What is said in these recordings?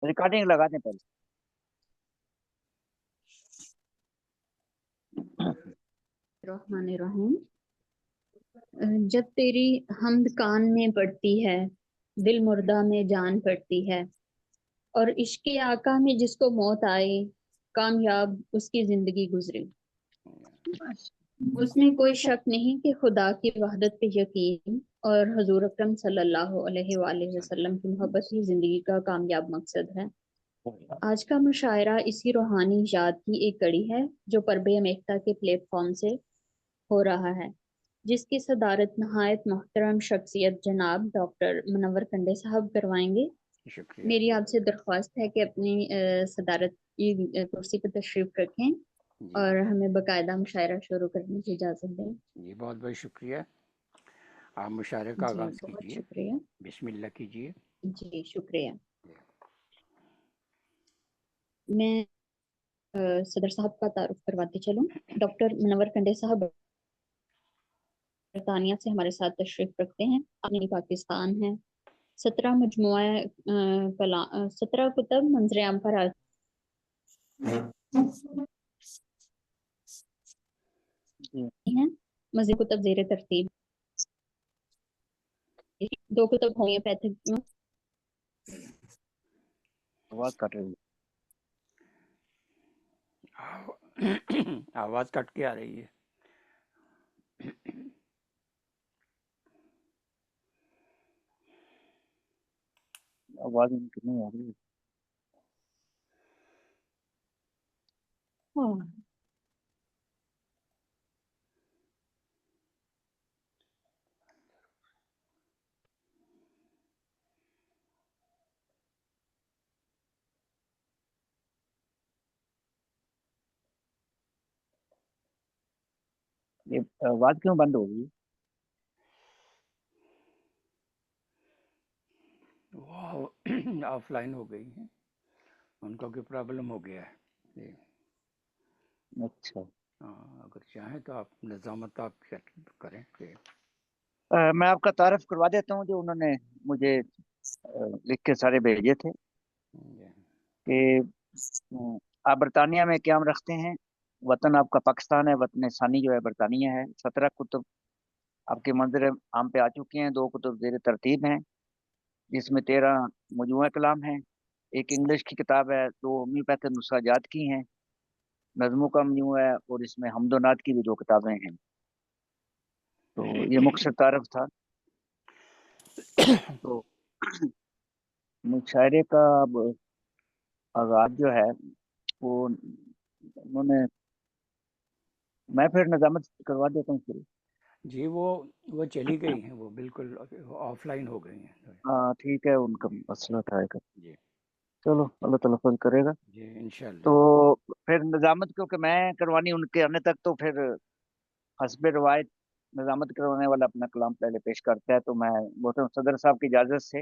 Recording लगा दें पहले। रहमानिर्रहीम। जब तेरी हमद कान में पड़ती है, दिल मुर्दा में जान पड़ती है, और इश्क आका में जिसको मौत आए, कामयाब उसकी जिंदगी गुजरे। उसमें कोई शक नहीं कि खुदा की वहदत पे यकीन और हजूर अकरम सल्लल्लाहु अलैहि वसल्लम की मोहब्बत ही जिंदगी का कामयाब मकसद है। आज का मुशायरा इसी रूहानी याद की एक कड़ी है जो परबे मेहता के प्लेटफॉर्म से हो रहा है, जिसकी सदारत नहायत मोहतरम शख्सियत जनाब डॉक्टर मुनव्वर कंडे साहब करवाएंगे। शुक्रिया। मेरी आपसे दरख्वास्त है कि अपनी सदारत की कुर्सी पर तशरीफ रखें और हमें बाकायदा मुशायरा शुरू करने की इजाज़त दें। जी बहुत बहुत शुक्रिया। आप मुशायरे का जी आगाज़ बहुत कीजिए। शुक्रिया। बिस्मिल्लाह कीजिए। जी शुक्रिया। मैं सदर साहब का तारुफ करवाते चलूं। डॉक्टर मुनव्वर कंडे साहब बरतानिया से हमारे साथ तशरीफ रखते हैं। अपनी पाकिस्तान है। 17 कुतब मंजर आम पर आ हैं। मज़ीद कुतब ज़ेर तरतीब, 2 कुतब होम्योपैथिक में। आवाज कट रही आवाज़ कट के आ रही है। आवाज उनकी नहीं आ रही। ये आवाज क्यों बंद हो गई? वो ऑफलाइन हो गई हैं, उनको कोई प्रॉब्लम हो गया है। जी अच्छा। हाँ, अगर चाहें तो आप निज़ामत आप चेक करें कि मैं आपका तारफ करवा देता हूँ जो उन्होंने मुझे लिख के सारे भेजे थे जी कि आप बरतानिया में क्याम रखते हैं। वतन आपका पाकिस्तान है, वतन सानी जो है बरतानिया है। 17 कुतुब आपके मंजर आम पे आ चुके हैं। 2 कुतुब जेर तरतीब हैं, जिसमें 13 मजमूआ कलाम हैं। एक इंग्लिश की किताब है, 2 होम्योपैथिक नुस्खाजात की हैं, नज़मों का मजमूआ है, और इसमें हमदोनात की भी 2 किताबें हैं। तो ये मुख्तसर तारफ था। तो मुशायरे का अब आगाज जो है वो उन्होंने, मैं फिर निजामत करवा देता हूँ शुरू। जी वो चली गई हैं, वो बिल्कुल ऑफलाइन हो गई हैं। हाँ ठीक है, उनका मसला था एक। जी चलो अल्लाह ताला फजल करेगा। जी इंशाल्लाह। तो फिर निजामत क्योंकि मैं करवानी उनके आने तक, तो फिर हस्बे रवायत निजामत करवाने वाला अपना कलाम पहले पेश करता है। तो मैं बोलता हूँ सदर साहब की इजाजत से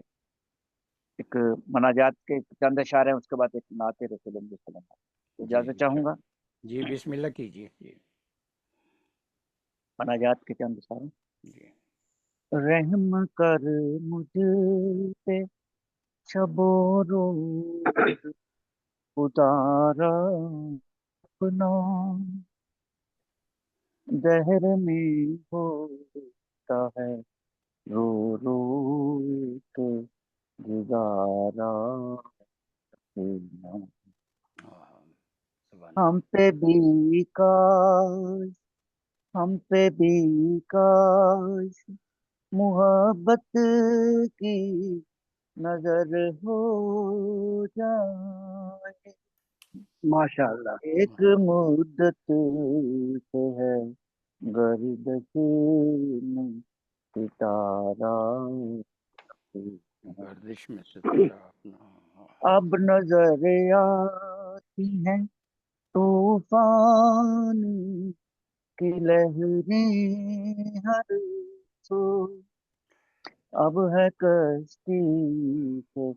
एक मनाजात के चंद अशार हैं, उसके बाद एक नाते रसूल जी इजाजत चाहूंगा। जी बिस्मिल्लाह कीजिए। जी मनाजात के चंद अशार। जी रहम कर मुझ पे शबो रोज उतारा अपना, दहर में होता है रो रो के गुजारा अपना। हाँ, हम पे भी काश, हम पे भी काश मोहब्बत की नजर हो जाए। माशाअल्लाह। एक मुद्दत से है गर्दिश में सितारा गर्दिश में सितारा अपना। अब नजर आती हैं तूफान की लहरें हर सो। अब है कश्ती से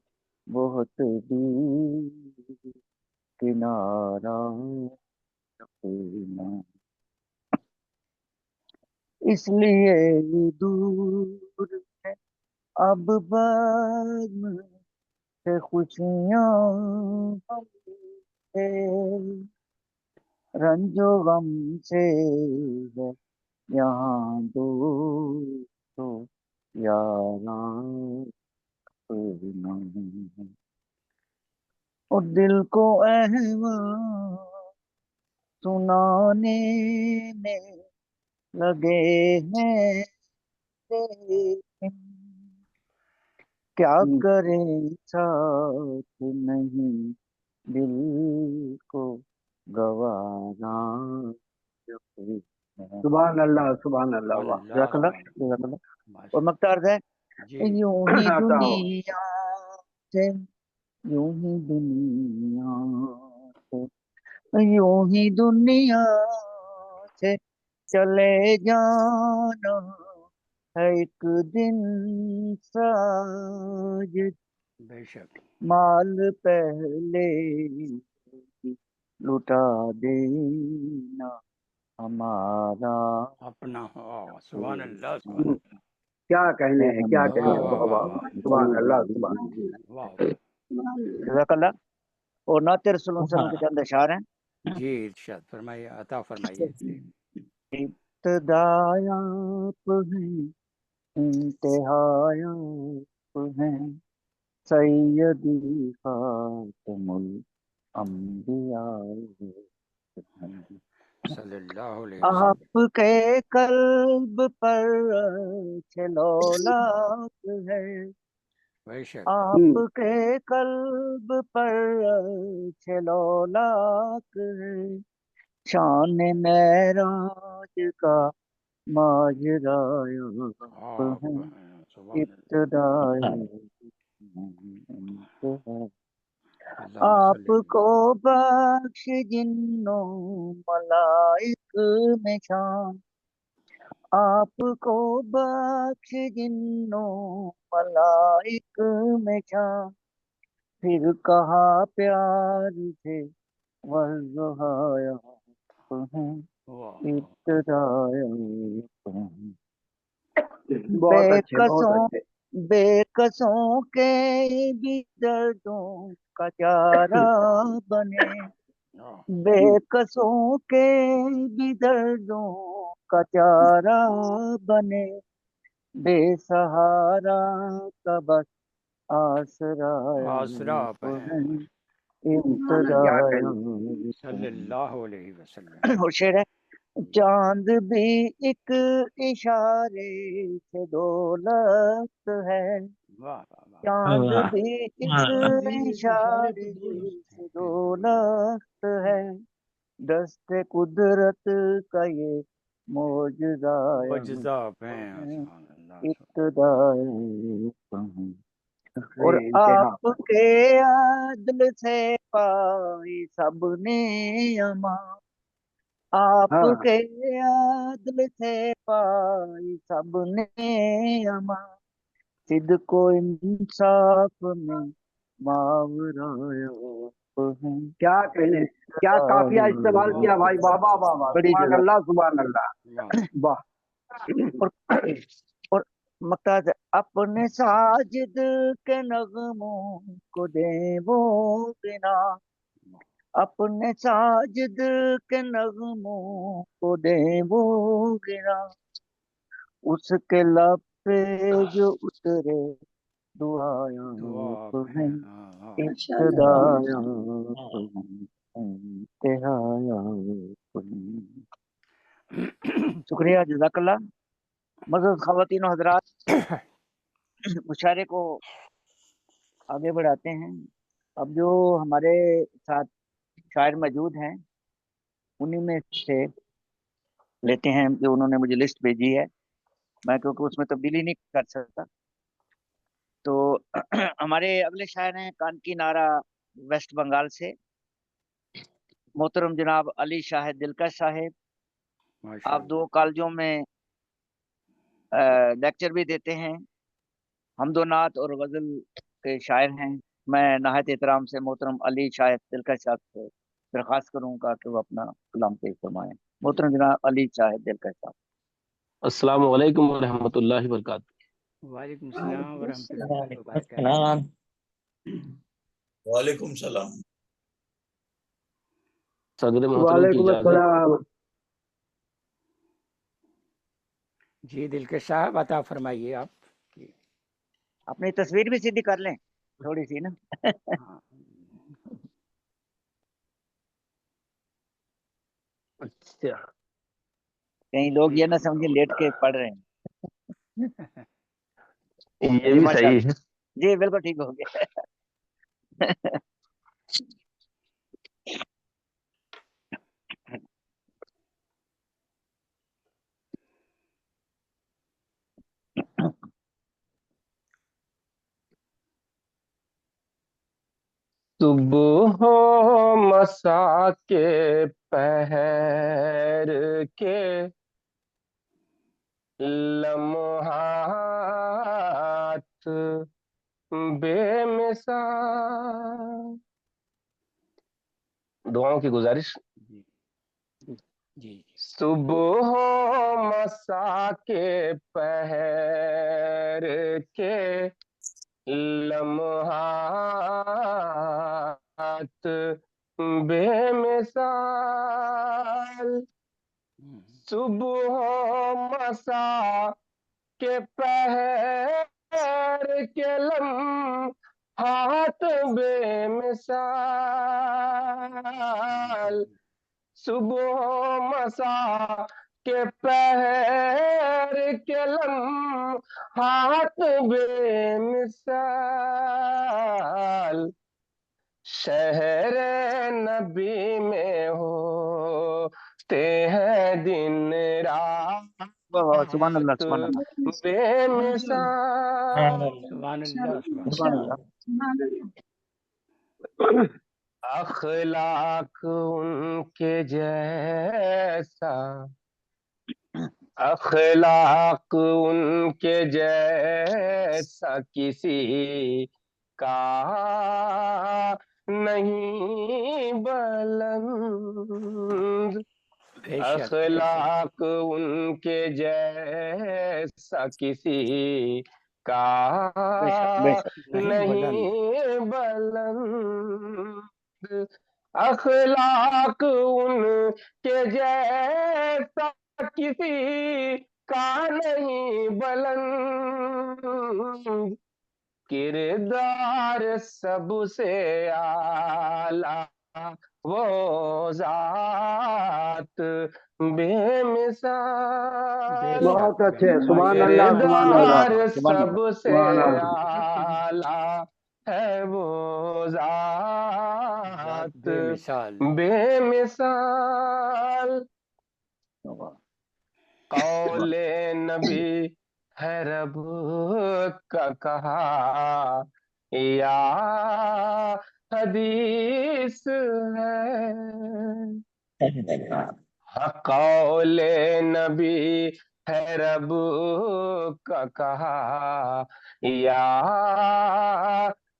बहुत दूर किनारा अपना, इसलिए दूर है अब बज़्म से खुशियाँ से, रंजो गम से है यहाँ दूर तो यारा कोई नहीं, और दिल को अहवाल सुनाने में लगे हैं लेकिन क्या करें साथ नहीं दिल को गवारा कोई नहीं। सुभान अल्लाह, सुभान अल्लाह, वाह। अल्लाह जज़ाकल्लाह, सुभान जज़ाकल्लाह। और माशा मक्तार है, जी। यूं ही आता हो। दुनिया से, यूं ही दुनिया से, यूं ही दुनिया से चले जाना है एक दिन साजिद, बेशक माल पहले ही लुटा देना हमारा। अपना सुभान अल्लाह सुभान क्या कहने हैं, क्या वाह कहने हैं, वाह वाह वाह वाह, वाह सुभान अल्लाह, सुभान वाह जज़ाकल्लाह। और नाते रसूल सल्लल्लाहु अलैहि वसल्लम के चंद अशआर हैं। जी इरशाद फरमाइए, अता फरमाइए जी। इब्तिदायाप हैं, इंतहायाप हैं, सैयदी खातमुल अंबिया। सल्लल्लाहु अलैहि वसल्लम। आपके कल्ब पर छलौलाक है, बेशक आपके कल्ब पर छलौलाक है, शान मेराज का माजराया आप है, सुभान इब्तिदाए अल्लाह आपको बख्श जिन्नो मलाइक में शान, आपको बख्श जिन्नो मलाइक में शान, फिर कहा प्यार से वज़हाया हैं, इब्तिदाए बहुत अच्छे, बहुत बेकसों अच्छे। बेकसों के भी दर्दों का चारा बने, बेकसों के भी दर्दों का चारा बने, बेसहारा का बस आसरा आसरा आप हैं क्या कहने। सल्लल्लाहु अलैहि वसल्लम। और शेर है, चांद भी एक इशारे से दौलत है, वाह वाह वाह चांद भी एक इशारे से दौलत है, दस्ते कुदरत का ये मौजज़ाया मुजज़ा आप हैं है, सुभान अल्लाह इब्तिदाए और इंतहा। आपके आदल से पाई सबने अमा, हाँ, आपके आदल से पाई सबने अमा, सिद्को इंसाफ में मावराया है, क्या कहने, क्या काफिया इस्तेमाल किया भाई, वाह वाह वाह वाह, बड़ी सुभान जगह। अल्लाह, सुभान अल्लाह, वाह वाह। और और मक्ताज, अपने साजिद के नगमों को दे वो बिना, अपने साजिद के नगमों को दे वो गिरा, उसके लब पे जो उतरे दुआया दुआ आप है, हैं हाँ इब्तिदाया इंतहाया। शुक्रिया, जज़ाकल्लाह। मज़ीद ख़वातीन और हज़रात, मुशायरे को आगे बढ़ाते हैं। अब जो हमारे साथ शायर मौजूद हैं, उन्हीं में से लेते हैं जो उन्होंने मुझे लिस्ट भेजी है, मैं क्योंकि उसमें तब्दीली नहीं कर सकता। तो हमारे अगले शायर हैं कानकी नारा, वेस्ट बंगाल से, मोहतरम जनाब अली शाहिद दिलकश साहेब। आप माशाल्लाह 2 कॉलेजों में लेक्चर भी देते हैं, हमदो नात और गज़ल के शायर हैं। मैं नहायत एहतराम से मोहतरम अली शाहिद दिलकश साहब से दरख्वास्त करूंगा कि वो अपना कलाम पेश फरमाएं। मोहतरम जनाब अली शाहिद दिलकश साहब। अस्सलामु अलैकुम व रहमतुल्लाहि व बरकातुहू। वालेकुम सलाम व रहमतुल्लाहि व बरकातहू। وعلیکم السلام. صدر محترم کی وعلیکم اجازت. السلام. جی دلکش صاحب عطا فرمائیے آپ. اپنی تصویر بھی سیدھی کر لیں تھوڑی سی نا. ہاں. اچھا کہیں لوگ یہ نہ سمجھیں لیٹ کے پڑھ رہے ہیں. یہ جی بھی ماشاء صحیح اللہ. ہے. جی بالکل ٹھیک ہو گیا. صبح و مساء کے پہر کے لمحات بے مثال. دعاؤں کی گزارش. جی جی صبح و مساء کے پہر کے لمحات بے مثال. صبح و مساء کے پہر کے لمحات بے مثال. صبح و مساء کے پہر کے لمحات بے مثال. شہر نبی میں ہوتے ہیں دن رات سبحان اللہ سبحان اللہ بے مثال. سبحان اللہ سبحان سبحان اللہ. اخلاق ان کے جیسا اخلاق ان کے جیسا کسی کا نہیں بلند. بے شک. اخلاق ان کے جیسا کسی کا بے شک بے شک. نہیں بلند. نہیں بلند. اخلاق ان کے جیسا کسی کا نہیں بلند. کردار سب سے اعلیٰ وہ ذات بے مثال. بہت اچھے. سبحان اللہ سبحان اللہ کردار سبحان سب اللہ. سے سبحان اللہ. اعلیٰ ہے وہ ذات ذات بے مثال. بے مثال. قول نبی ہے رب کا کہا یا حدیث ہے. قول نبی ہے رب کا کہا یا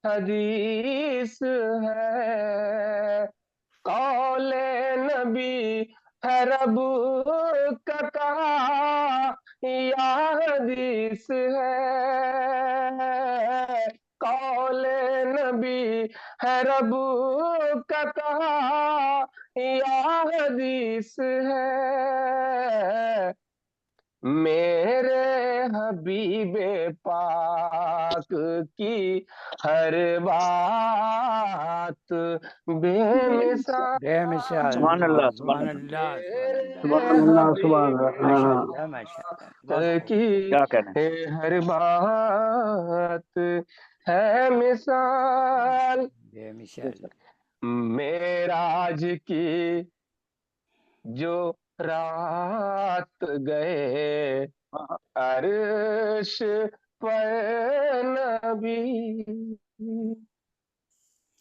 حدیث ہے. قول نبی ہے رب کا کہا یا حدیث ہے. قول نبی ہے رب کا کہا یا حدیث ہے. میرے حبیب پاک کی ہر بات بے مثال. بے مثال. سبحان اللہ سبحان سبحان اللہ. اللہ سبحان سبحان اللہ حبیب سبحان اللہ. ماشاء ہاں. اللہ ماشاء اللہ. بہت پاک خوب. کی کیا کہنا ہے. ہر بات ہے مثال. بے بے مثال. شک. معراج کی جو رات گئے ہاں ہاں. عرش پر نبی.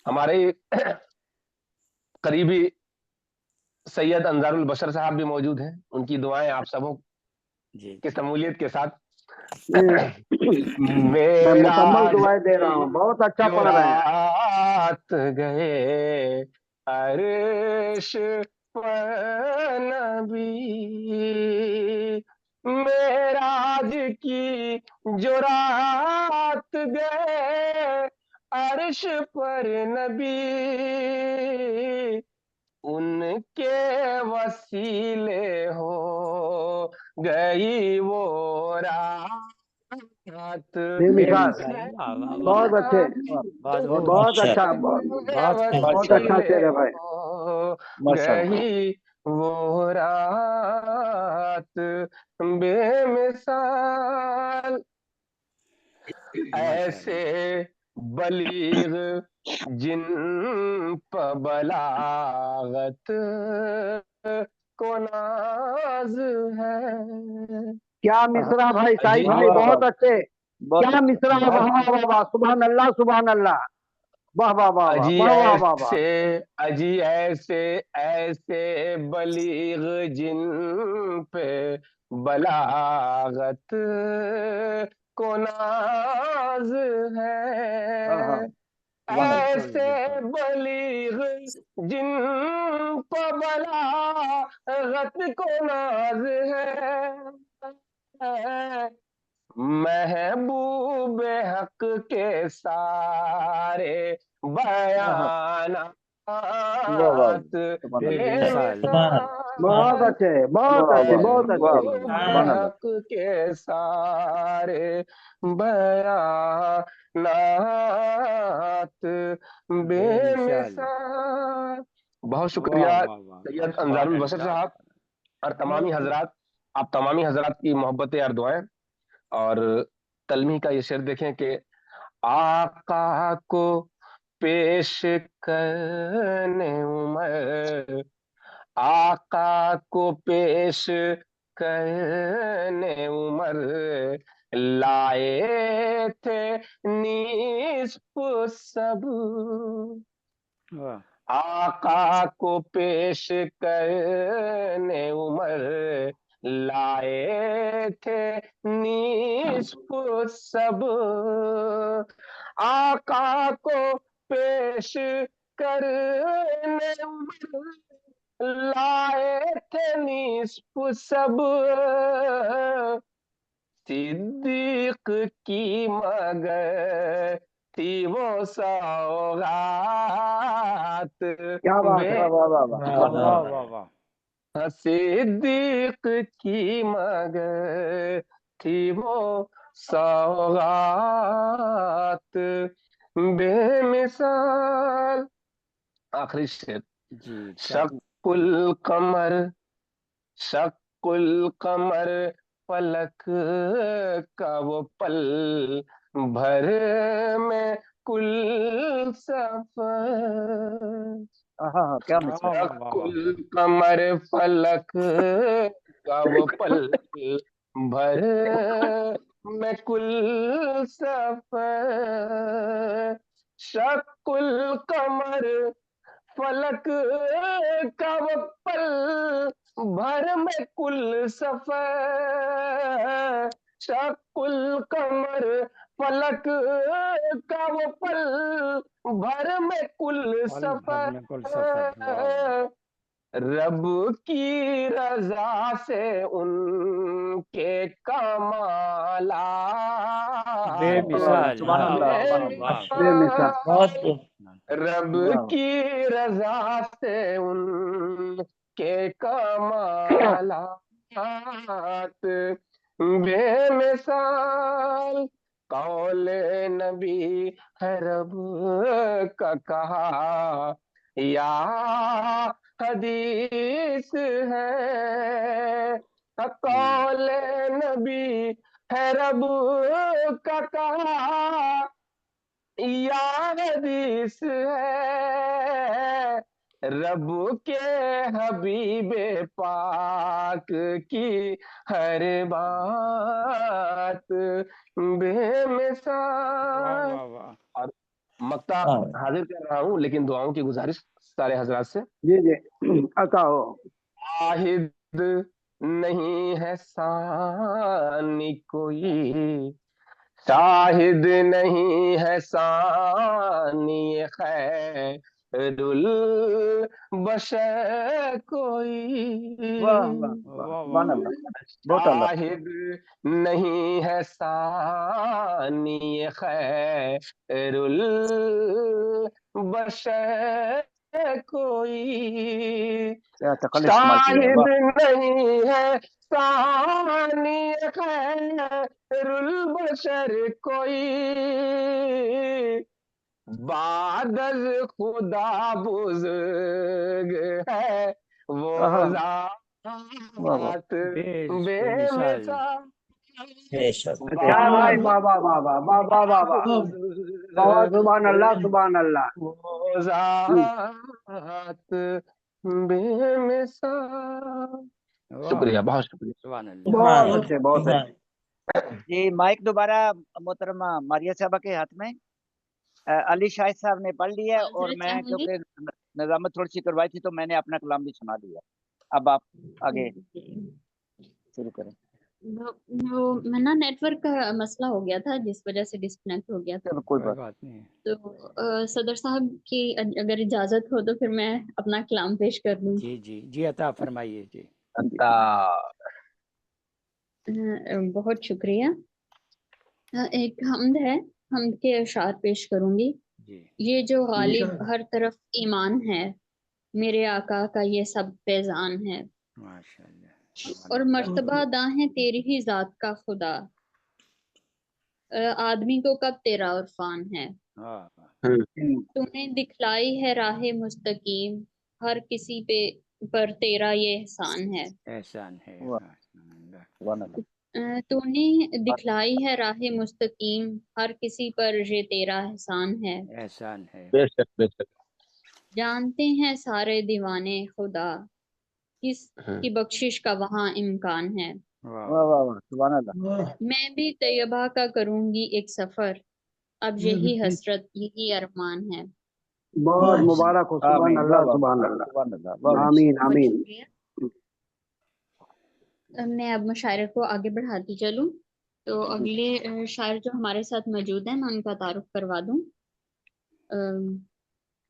ہمارے قریبی سید انظار البشر صاحب بھی موجود ہیں. ان کی دعائیں آپ سبوں جی کی شمولیت کے ساتھ. میں مکمل معراج دعائیں دے رہا کی ہوں. بہت اچھا جو پڑھ رہے ہیں. رات گئے عرش پر نبی. معراج کی جو رات گئے عرش پر نبی उनके वसीले हो गई वो रात बेमिसाल, वाह वाह वाह बहुत अच्छे, बहुत बहुत बहुत अच्छा अच्छा, बहुत बहुत अच्छा वसीले शेर है भाई। हो माशाल्लाह। गई वो रात बेमिसाल ऐसे बलीग जिन पर बलागत को नाज है। क्या मिसरा भाई, साई अजीब भाई, बहुत अच्छे, बहुत क्या मिसरा, वाह वाह वाह वाह, सुभान अल्लाह, सुभान अल्लाह, वाह वाह वाह वाह अजी वाह वाह वाह वाह। ऐसे अजी ऐसे ऐसे बलीग जिन पे बलागत को नाज हाँ हाँ, है। सुभान अल्लाह। ऐसे बलीग जिन पर बलागत को नाज है। महबूब हक के सारे हाँ, बयानात वाह वाह, सुभान अल्लाह। बेमिसाल बहुत अच्छे, बहुत वाह अच्छे, वाह बहुत वाह अच्छे। वाह, महबूब सुभान अल्लाह। हक के सारे बयानात बेमिसाल बेमिसाल। बहुत वाह शुक्रिया वाह वाह सैयद सुभान अंजारुल बशर अल्लाह साहब और तमामी हजरात, आप तमामी हजरात की मोहब्बतें और दुआएं। और तलमी का ये शेर देखें कि आका को पेश करने उमर, आका को पेश करने उमर लाए थे निस्फ सब। वाह आका को पेश करने उमर लाए थे निस्फ सब। आका को पेश करने उमर लाए थे निस्फ सब। सिद्दीक की मगर थी वो सौगात क्या बात है, वाह वाह वाह वाह, वाह सुभान वाह अल्लाह। वाह सिद्दीक की मगर थी वो सौगात बेमिसाल। आखिरी शेर। जी इरशाद शक्कुल कमर, शक्कुल कमर पलक का वो पल भर में कुल सफर। हाँ हाँ, क्या वाह मिसरा। वाह वाह वाह शक्कुल कमर फलक का वो पल भर में कुल सफर। शक्कुल कमर फलक का वो पल भर में कुल सफर। शक्कुल कमर फलक का वो पल भर में कुल पल भर में कुल सफर वाह वाह सफर। रब की रजा से उनके कमालात बेमिसाल सुभान वाह अल्लाह, वाह सुभान वाह अल्लाह। वाह बेमिसाल। बहुत रब वाह की रजा से उनके कमालात बेमिसाल। कौले नबी है रब का कहा या हदीस है। कौले नबी है रब का कहा या हदीस है। रब के हबीबे पाक की हर बात वाह बेमिसाल। वाह वाह और मक्ता हाँ हाजिर कर रहा हूं, लेकिन दुआओं की गुजारिश सारे हजरात से। जी जी, अता हो। शाहिद नहीं है सानी कोई, शाहिद नहीं है सानी है खैरुल बशर कोई वाह वाह वाह, वाह सुभान वाह अल्लाह, बहुत अल्लाह। शाहिद नहीं है सानी खैरुल बशर कोई, क्या तकल्लुफ़ इस्तेमाल किया है, शाहिद वाह। नहीं है सानी खैरुल बशर कोई, बादल खुदा बुजुर्ग है वो आहा, वाह वाह, जात बेमिसाल। बेमिसाल, बेशक अच्छा भाई, वाह वाह वाह वाह वाह वाह वाह वाह, बहुत सुभान अल्लाह, सुभान अल्लाह। वो जात बेमिसाल। वाह शुक्रिया, वाह, बहुत शुक्रिया। सुभान अल्लाह। बहुत अच्छे, बहुत अच्छे। जी माइक दोबारा मोहतरमा मारिया साहबा के हाथ में। अली शाहिद साहब ने पढ़ लिया और माजरत मैं चाहूंगी। क्योंकि निजामत थोड़ी सी करवाई थी तो मैंने अपना कलाम भी सुना दिया। अब आप आगे शुरू करें। वो मैं ना नेटवर्क का मसला हो गया था जिस वजह से डिस्कनेक्ट हो गया था। चलो कोई कोई बात बात नहीं है। तो सदर साहब की अगर इजाजत हो तो फिर मैं अपना कलाम पेश कर लूँ। जी जी जी, अता फरमाइए जी। अता बहुत शुक्रिया। एक हमद है, हमद के अशार पेश करूंगी। जी ये जो गालिब हर तरफ ईमान है, मेरे आका का ये सब फैजान है, माशाअल्लाह। और मर्तबा दाहें तेरी ही जात का खुदा, आदमी को कब तेरा उरफान है। हाँ तूने दिखलाई है राह मुस्तकीम, हर किसी पे पर तेरा ये एहसान है। एहसान है। वाह, माशाअल्लाह। सुभान अल्लाह। तूने दिखलाई है राह मुस्तकीम, हर किसी पर ये तेरा एहसान है। एहसान है। बेशक बेशक। जानते हैं सारे दीवाने खुदा, किस की बख्शिश का वहाँ इम्कान है। वाह वाह वाह वाह, सुभान अल्लाह। मैं भी तैयबा का करूंगी एक सफर, अब यही हसरत यही अरमान है। बहुत मुबारक हो, सुभान आमीन, वाह अल्लाह, वाह, सुभान अल्लाह, सुभान अल्लाह, वाह वाह। आमीन बहुत आमीन। शुक्रिया। मैं अब मुशायरे को आगे बढ़ाती चलूं। तो अगले शायर जो हमारे साथ मौजूद हैं मैं उनका तारुफ करवा दूं।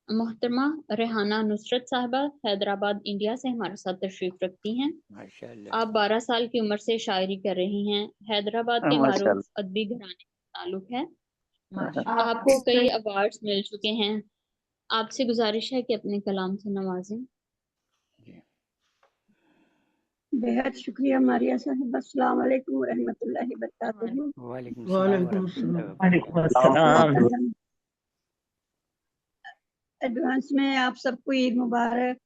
मोहतरमा रेहाना नुसरत साहिबा हैदराबाद इंडिया से हमारे साथ तशरीफ रखती हैं। माशाअल्लाह। आप 12 साल की उम्र से शायरी कर रही हैं। हैदराबाद के माशाअल्लाह। मारूफ अदबी घराने से ताल्लुक है। आपको कई अवार्ड्स मिल चुके हैं। आपसे गुजारिश है कि अपने कलाम से नवाजें। जी बेहद शुक्रिया मारिया साहब। अस्सलाम वालेकुम रहमतुल्लाहि बरकातहू। वालेकुम सलाम व रहमतुल्लाहि व वालेकुम बरकातहू। अस्सलाम। एडवांस में आप सबको ईद मुबारक।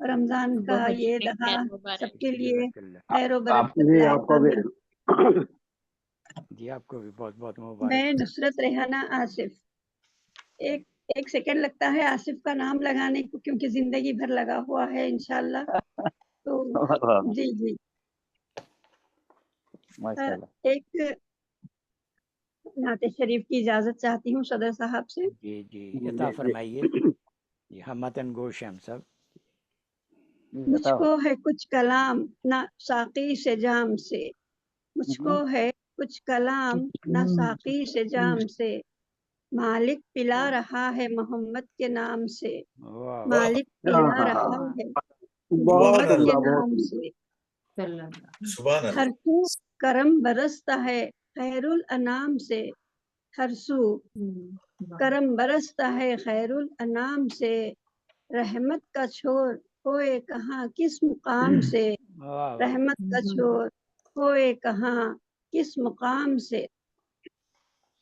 रमजान का बहुत ये शुक्रिया, दहा खैर मुबारक। सबके लिए जज़ाकल्लाह। खैर व आप बरकत जी लाए, आपको भी। आमीन। जी आपको भी बहुत बहुत मैं मुबारक। नुसरत रेहाना आसिफ। एक एक सेकंड लगता है आसिफ का नाम लगाने को, क्योंकि जिंदगी भर लगा हुआ है इंशाल्लाह। तो वाह वाह, जी जी माशाअल्लाह। एक नाते शरीफ की इजाजत चाहती हूँ सदर साहब से। जी जी अता फरमाइए। जी हम मतन गोश हैं हम सब। जी, अता हो। मुझको है कुछ कलाम ना साकी से जाम से, मुझको है कुछ कलाम ना साकी से जाम से, मालिक पिला रहा है मोहम्मद के नाम से, वाह मालिक पिला रहा है बहुत मोहम्मद के उम्दा, बहुत नाम उम्दा। से। सुभान अल्लाह। हर सू करम बरसता है खैरुल अनाम से, हर सू करम बरसता है खैरुल अनाम से, रहमत का छोर होए कहाँ किस मुकाम से, वाह वाह। रहमत का छोर होए कहाँ किस मुकाम से,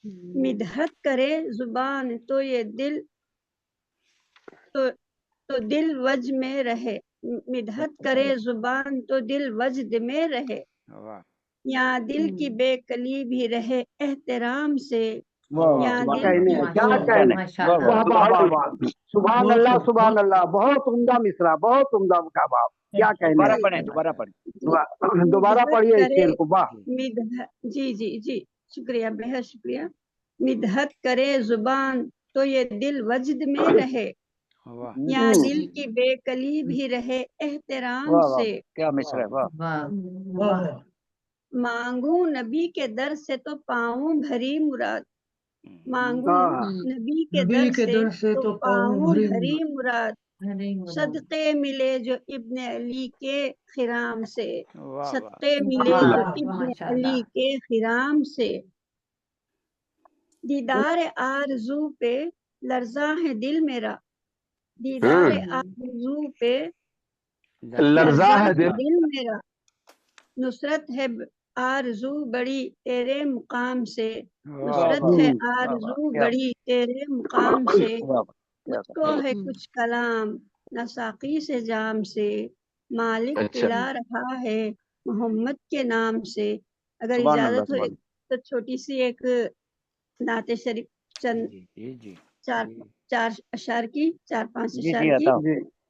मिदहत करे जुबान तो ये दिल तो दिल वज में रहे, मिदहत करे जुबान तो दिल वजद में रहे, वाह यहाँ दिल की बेकली भी रहे एहतराम से, वाह वाह, यहाँ सुभान दिल अल्लाह, की क्या कहने, वाह वाह। वाह वाह वाह वाह, सुभान अल्लाह, सुभान अल्लाह, बहुत उम्दा मिसरा, बहुत उम्दा का बाप, क्या कहने दोबारा हैं। पढ़ें, दोबारा पढ़ें। दोबारा मिदहत पढ़िए इस करे शेर को, वाह। जी जी जी शुक्रिया, बेहद शुक्रिया। मिदहत करे जुबान तो ये दिल वजद में रहे, वाह यहाँ दिल की बेकली भी रहे एहतराम वाह वाह, से, क्या मिसरा है, वाह। मांगू नबी के दर से तो पाऊं भरी मुराद, मांगू नबी के दर से तो पाऊं भरी मुराद सदक़े मिले जो इब्ने अली के खिराम से सदक़े मिले जो इब्ने अली के खिराम से दीदार आरज़ू पे लर्ज़ा है दिल मेरा दीदार आरज़ू पे लर्जा है दिल मेरा नुसरत है आरज़ू बड़ी तेरे मुकाम से नुसरत है आरज़ू बड़ी तेरे मुकाम से मुझको है कुछ कलाम न साक़ी से जाम से मालिक पिला रहा है मोहम्मद के नाम से। अगर इजाजत हो तो छोटी सी एक नाते शरीफ चंद चार अशार की 4-5 अशार की,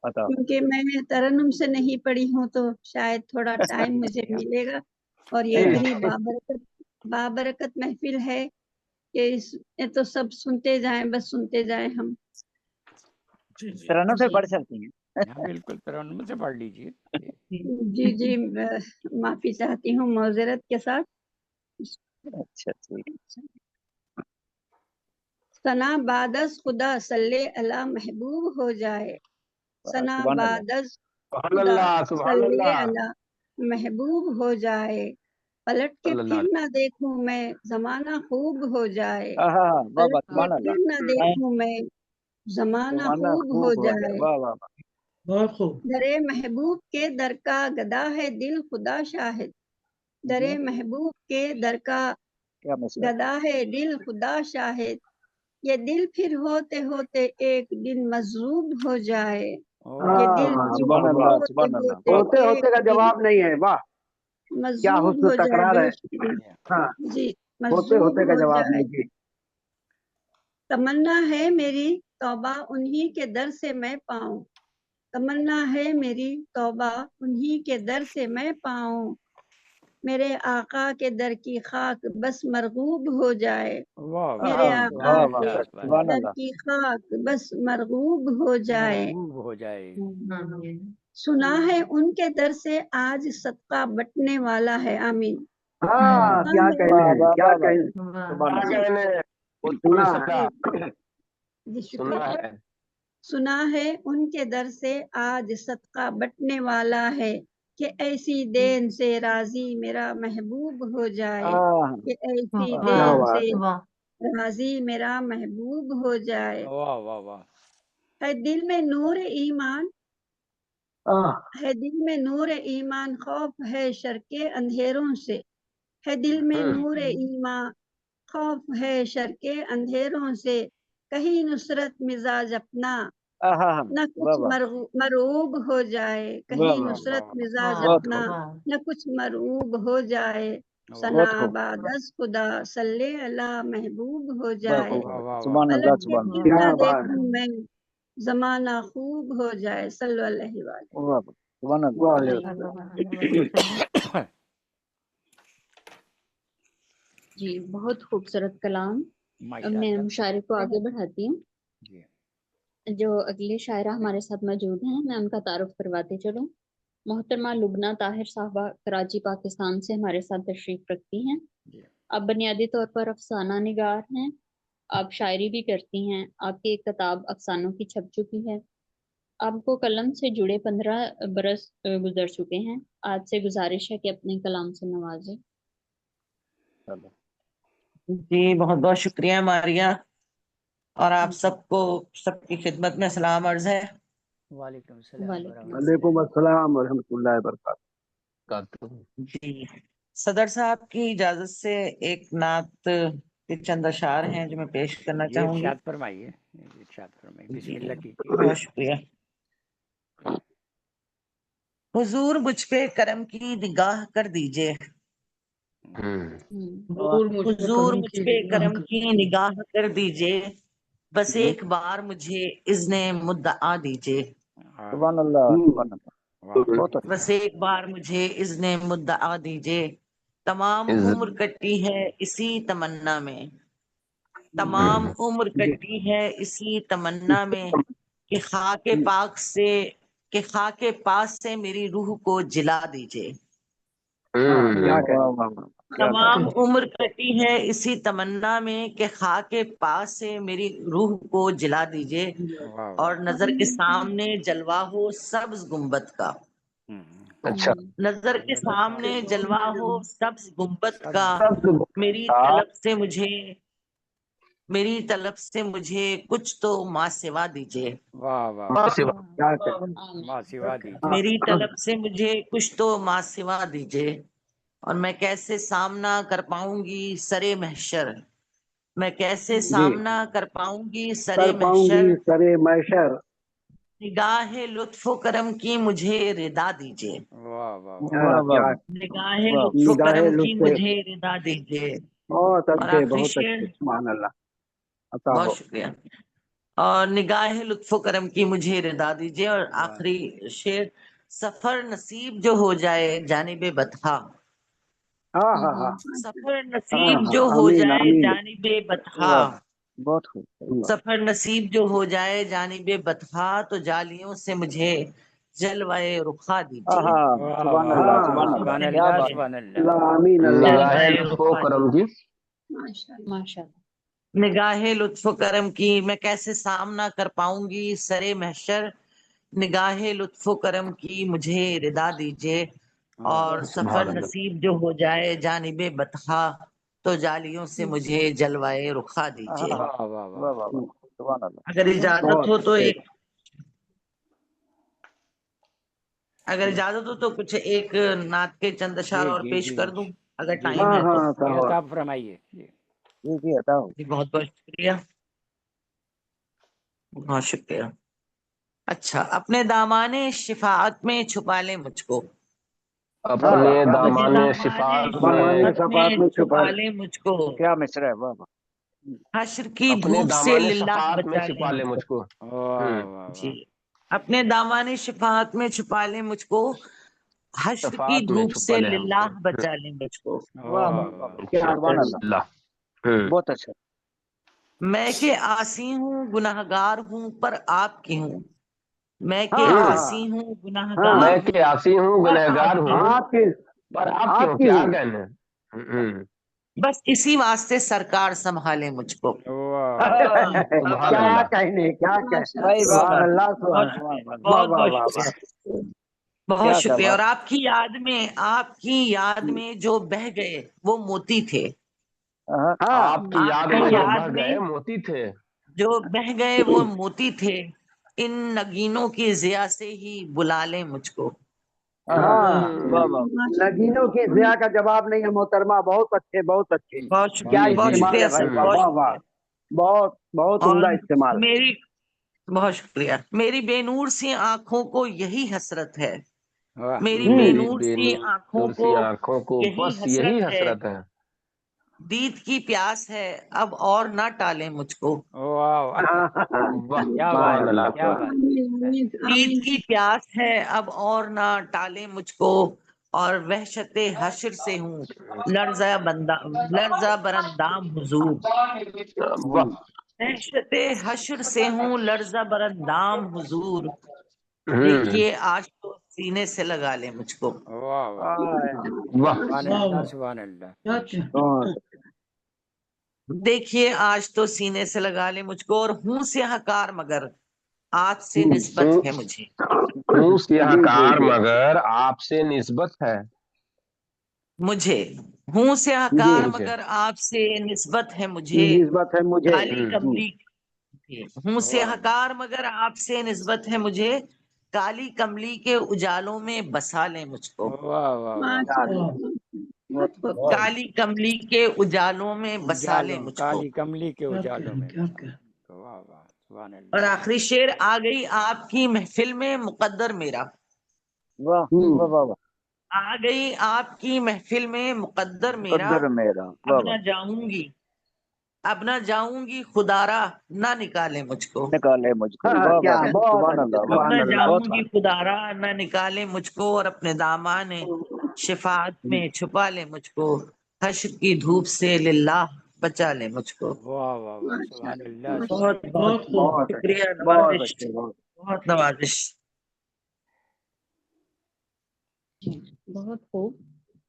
क्योंकि मैं तरन्नुम से नहीं पढ़ी हूँ तो शायद थोड़ा टाइम मुझे मिलेगा और ये इतनी बाबरकत महफिल है कि इसमें तो सब सुनते जाएं, बस सुनते जाएं हम। तरन्नुम से पढ़ सकती हैं। हाँ बिल्कुल, तरन्नुम से पढ़ लीजिए। जी जी, माफी चाहती हूँ मौजरत के साथ। अच्छा ठीक। सना बादस खुदा सल्ले अला महबूब हो जाए सना बादस खुदा सल्ले अला महबूब हो जाए पलट के फिर ना देखूं मैं जमाना खूब हो जाए पलट के फिर ना देखूं मैं जमाना खूब हो जाए। बहुत खूब। दरे महबूब के दर का गदा है दिल खुदा शाहिद दरे महबूब के दर का गदा है दिल खुदा शाहिद ये दिल फिर होते होते एक दिन मजलूब हो जाए ये दिल होते होते का जवाब नहीं है। वाह क्या मजलूब हुस्न हो तकरार है। जाए। हाँ जी होते होते का हो जवाब जाए। नहीं जी। तमन्ना है मेरी तौबा उन्हीं के दर से मैं पाऊं तमन्ना है मेरी तौबा उन्हीं के दर से मैं पाऊं मेरे आका के दर की खाक बस मरगूब हो जाए मेरे आका के दर की खाक बस मरगूब हो जाए। सुना है उनके दर से आज सदका बटने वाला है। आमीन। हाँ क्या कहने हैं, क्या कहने। जी शुक्रिया। सुना है उनके दर से आज सदका बटने वाला है कि ऐसी देन से राजी मेरा महबूब हो जाए कि ऐसी देन से राजी मेरा महबूब हो जाए। वाह वाह वाह। है दिल में नूर ईमान है दिल में नूर ईमान खौफ है शर के अंधेरों से है दिल में नूर ईमान खौफ है शर के अंधेरों से कहीं नुसरत मिजाज अपना न कुछ मरूब हो जाए कहीं नुसरत मिजाज अपना न कुछ मरूब हो जाए सना बादस खुदा सल्ले अला महबूब हो जाए पलट के फिर ना देखूं मैं जमाना खूब हो जाए सल्लल्लाहु अलैहि वसल्लम। जी बहुत खूबसूरत कलाम। अब मैं मुशायरे को आगे बढ़ाती हूँ। जो अगले शायरा हमारे साथ मौजूद हैं मैं उनका तारुफ करवाते चलूँ। मोहतरमा लुबना ताहिर साहबा कराची पाकिस्तान से हमारे साथ तशरीफ रखती हैं। आप बुनियादी तौर पर अफसाना निगार हैं, आप शायरी भी करती हैं। आपकी एक किताब अफसानों की छप चुकी है। आपको कलम से जुड़े 15 बरस गुजर चुके हैं। आज से गुजारिश है कि अपने कलाम से नवाजें। जी बहुत बहुत शुक्रिया मारिया और आप सबको सबकी खिदमत में सलाम अर्ज है। वालेकुम अस्सलाम व रहमतुल्लाहि व बरकातहू। जी सदर साहब की इजाजत से एक नात के चंद अशार हैं जो मैं पेश करना चाहूंगी। इरशाद फरमाइए, इरशाद फरमाइए। बिस्मिल्लाह कीजिए। बहुत शुक्रिया। हुजूर मुझ पे करम की निगाह कर दीजिए हुजूर मुझ पे करम की निगाह कर दीजिए बस एक बार मुझे इज़्ने मुद्दआ दीजिए सुभान अल्लाह। बस एक बार मुझे इज़्ने मुद्दआ दीजिए तमाम उम्र कटी है इसी तमन्ना में तमाम उम्र कटी है इसी तमन्ना में कि खाके पास से मेरी रूह को जिला दीजिए। تمام عمر کٹی ہے اسی تمنا میں کہ خاک پاس سے میری روح کو جلا دیجئے واہ اور واہ نظر کے سامنے جلوہ ہو سبز گنبد کا. اچھا نظر کے سامنے جلوہ ہو سبز گنبد کا. سب میری طلب سے مجھے کچھ تو ماں سوا دیجئے. واہ واہ ماں سوا. کیا کہتے ماں سوا دیجیے. میری طلب سے مجھے کچھ تو ماں سوا دیجئے اور میں کیسے سامنا کر پاؤں گی سرے محشر. میں کیسے جی سامنا کر پاؤں گی سرے کر پاؤں محشر. گی سرے محشر. نگاہ لطف و کرم کی مجھے ردا دیجئے. واہ واہ واہ. واہ واہ کیا نگاہ واہ لطف و نگاہ کرم کی لطف. مجھے ردا دیجئے. بہت اور اچھے آخری بہت شعر. اچھے سبحان اللہ. عطا بہت ہو. شکریہ. اور نگاہ لطف و کرم کی مجھے ردا دیجئے. اور آخری شعر. سفر نصیب جو ہو جائے جانب بطحا. ہاں ہاں ہاں سفر ہاں نصیب ہاں جو ہو آمین جائے آمین. جانب بطحا. واہ بہت خوب. سفر نصیب جو ہو جائے جانب بطحا تو جالیوں سے مجھے جلوائے رخا دیجئے. ہاں واہ سبحان واہ اللہ واہ. سبحان جالیوں اللہ سبحان سے کیا اللہ بات. مجھے سبحان اللہ. اللہ آمین اللہ. نگاہ جلوائے لطف و رخا کرم دیجئے. کی. ماشاء اللہ. نگاہ لطف و کرم کی میں کیسے سامنا کر پاؤں گی سرے محشر. نگاہ لطف و کرم کی مجھے ردا دیجئے اور سفر سبحان اللہ. نصیب جو ہو جائے جانب بطحا تو جالیوں سے مجھے جلوائے رخا دیجئے. واہ واہ واہ. واہ واہ واہ سبحان اللہ. اگر اجازت بہت ہو تو اچھے. کچھ ایک نعت کے چند اشعار جی اور جی پیش جی کر دوں اگر جی ٹائم ہاں ہے تو. ہاں جی صاحب. عطا فرمائیے. جی جی جی بتاؤ. جی بہت بہت شکریہ. بہت شکریہ. اچھا اپنے دامان شفاعت میں چھپا لے مجھ کو. واہ اپنے واہ کیا اپنے دامان مصرا. شفاعت بامان میں. شفاعت میں صفات میں چھپا. چھپا لے مجھ کو. کیا مصرا ہے. واہ واہ. حشر کی اپنے دھوپ سے دامان للہ شفاعت میں بچا لے چھپا لے مجھ کو. مجھ کو. واہ واہ جی واہ. اپنے دامان شفاعت میں چھپا لے مجھ کو. حشر کی شفاعت میں دھوپ چھپا سے لے ہم للہ کو. بچا لے مجھ کو. واہ واہ واہ واہ. واہ کیا سبحان اللہ. اللہ. بہت اچھا. میں کہ آسی ہوں گناہگار ہوں پر آپ کی ہوں. میں کہ ہاں ہاں آسی ہوں ہاں گناہگار میں ہوں کہ آسی ہوں پر گنہگار آپ کی ہوں ہوں. آپ کی پر آپ کیوں آپ کی کیا ہوں. کہنے. بس اسی واسطے سرکار سنبھالے مجھ کو. واہ سبحان کیا اللہ. کہنے کیا کہ. صحیح بات سبحان ہے. اللہ بہت سبحان. شکریہ. سبحان اللہ. واہ بہت واہ بہت واہ شکریہ. واہ. بہت کیا کیا شکریہ. بات. اور آپ کی یاد میں جو بہ گئے وہ موتی تھے. ہاں ہاں آپ کی آپ یاد کی میں جو یاد بہ میں گئے موتی تھے. جو بہ گئے وہ موتی تھے. ان نگینوں کی ضیا سے ہی بلا لیں مجھ کو. ہاں واہ واہ. نگینوں کی ضیا کا جواب نہیں ہے محترمہ. بہت اچھے بہت اچھے. بہت کیا شکریہ. جی بہت جی استعمال شکریہ ہے بھائی سر. صاحب. بہت واہ واہ. شکریہ. بہت بہت اور عمدہ استعمال. میری بہت شکریہ. میری بے نور سی آنکھوں کو یہی حسرت ہے. واہ. میری بے میری نور بے سی آنکھوں نور کو سی آنکھوں کو یہی بس یہی حسرت ہے. حسرت ہے. دید کی پیاس ہے اب اور نہ ٹالے مجھ کو. واہ واہ. واہ کیا بات سبحان ہے. اللہ. کیا بات ہے. دید کی پیاس ہے اب اور نہ ٹالے مجھ کو. اور وحشت حشر سے ہوں لرزہ برندام حضور. واہ. وحشت حشر سے ہوں لرزہ برندام حضور. ہوں. دیکھیے آج تو سینے سے لگا لے مجھ کو. واہ واہ. واہ. سبحان واہ اللہ واہ. سبحان اللہ. کیا کیا. دیکھیے آج تو سینے سے لگا لے مجھ کو. اور ہوں سیاہ کار مگر آپ سے نسبت ہوں ہے مجھے. ہوں سیاہ جی جی کار جی مگر آپ سے نسبت ہے. مجھے ہوں سیاہ جی. کار مجھے. مگر آپ سے نسبت ہے مجھے. نسبت ہے مجھے. کالی کملی ہوں سیاہ واہ کار مگر آپ سے نسبت ہے مجھے. کالی کملی کے اجالوں میں بسا لیں مجھ کو. واہ واہ واہ. بہت بہت. کالی کملی کے اجالوں میں بسا لیں اجالوں مجھ کو. کالی کملی کے کیا اجالوں کہیں میں. کیا کہیں. واہ واہ سبحان اور اللہ. آخری شعر. آ گئی آپ کی محفل میں مقدر میرا. واہ واہ واہ واہ. آ گئی آپ کی محفل میں مقدر میرا. قدر میرا. اب واہ نہ واہ. جاؤں گی خدارا نہ نکالے مجھ کو. نکالے مجھ کو. ہاں واہ کیا واہ. بہت سبحان اچھے. اللہ. اب واہ نہ سبحان اللہ. جاؤں بہت گی خوب. خدارا نہ نکالے مجھ کو. اور اپنے دامان شفاعت میں چھپا لے مجھ کو. حشر کی دھوپ سے للہ بچا لے مجھ کو. واہ واہ واہ سبحان اللہ بہت سبحان بہت بہت خوب. بہت اچھے. شکریہ. بہت نوازش اچھے. بہت. بہت نوازش. بہت خوب.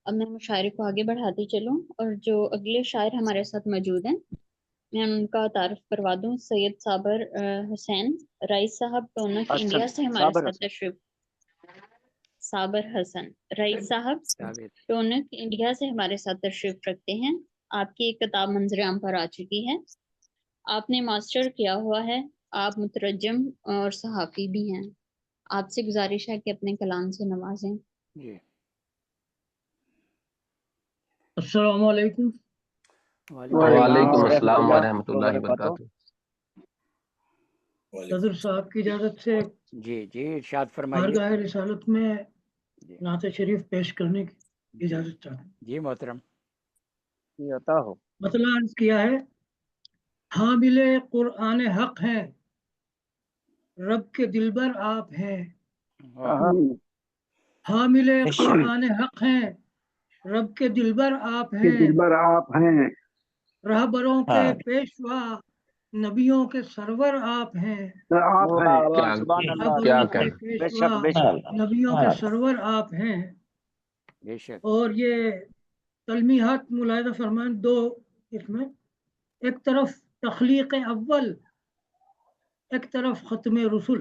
اب میں مشاعرے کو آگے بڑھاتی چلوں، اور جو اگلے شاعر ہمارے ساتھ موجود ہیں میں ان کا تعارف کروا دوں۔ سید صابر حسین رئیس صاحب ٹونک انڈیا حسن سے ہمارے صابر ساتھ حسن تشریف، صابر حسن رئیس صاحب ثابت ٹونک انڈیا سے ہمارے ساتھ تشریف رکھتے ہیں۔ آپ کی ایک کتاب منظر عام پر آ چکی ہے، آپ نے ماسٹر کیا ہوا ہے، آپ مترجم اور صحافی بھی ہیں۔ آپ سے گزارش ہے کہ اپنے کلام سے نوازیں۔ جی السلام علیکم۔ وعلیکم ورحمۃ السلام اللہ ورحمۃ اللہ وبرکاتہ۔ وبرکاتہ۔ صدر صاحب کی اجازت سے جی جی ارشاد فرمائیے۔ بارگاہ رسالت میں جی نعت شریف پیش کرنے کی جی اجازت چاہتا ہوں۔ جی محترم۔ یہ عطا ہو۔ مطلع عرض کیا ہے، حامل قرآن حق ہیں، رب کے دلبر آپ ہیں۔ واہ، حامل قرآن حق ہیں، رب کے دلبر آپ کے ہیں۔ دلبر آپ ہیں، رہبروں کے پیشوا، نبیوں کے سرور آپ ہیں۔ آپ واہ ہیں۔ واہ، کیا سبحان اللہ کیا رہبروں کے کہیں۔ بے پیشوا، شک بے شک۔ نبیوں کے سرور آپ ہیں۔ بے شک۔ اور یہ تلمیحات ملاحظہ فرمائیں دو اس میں، ایک طرف تخلیق اول، ایک طرف ختم رسل۔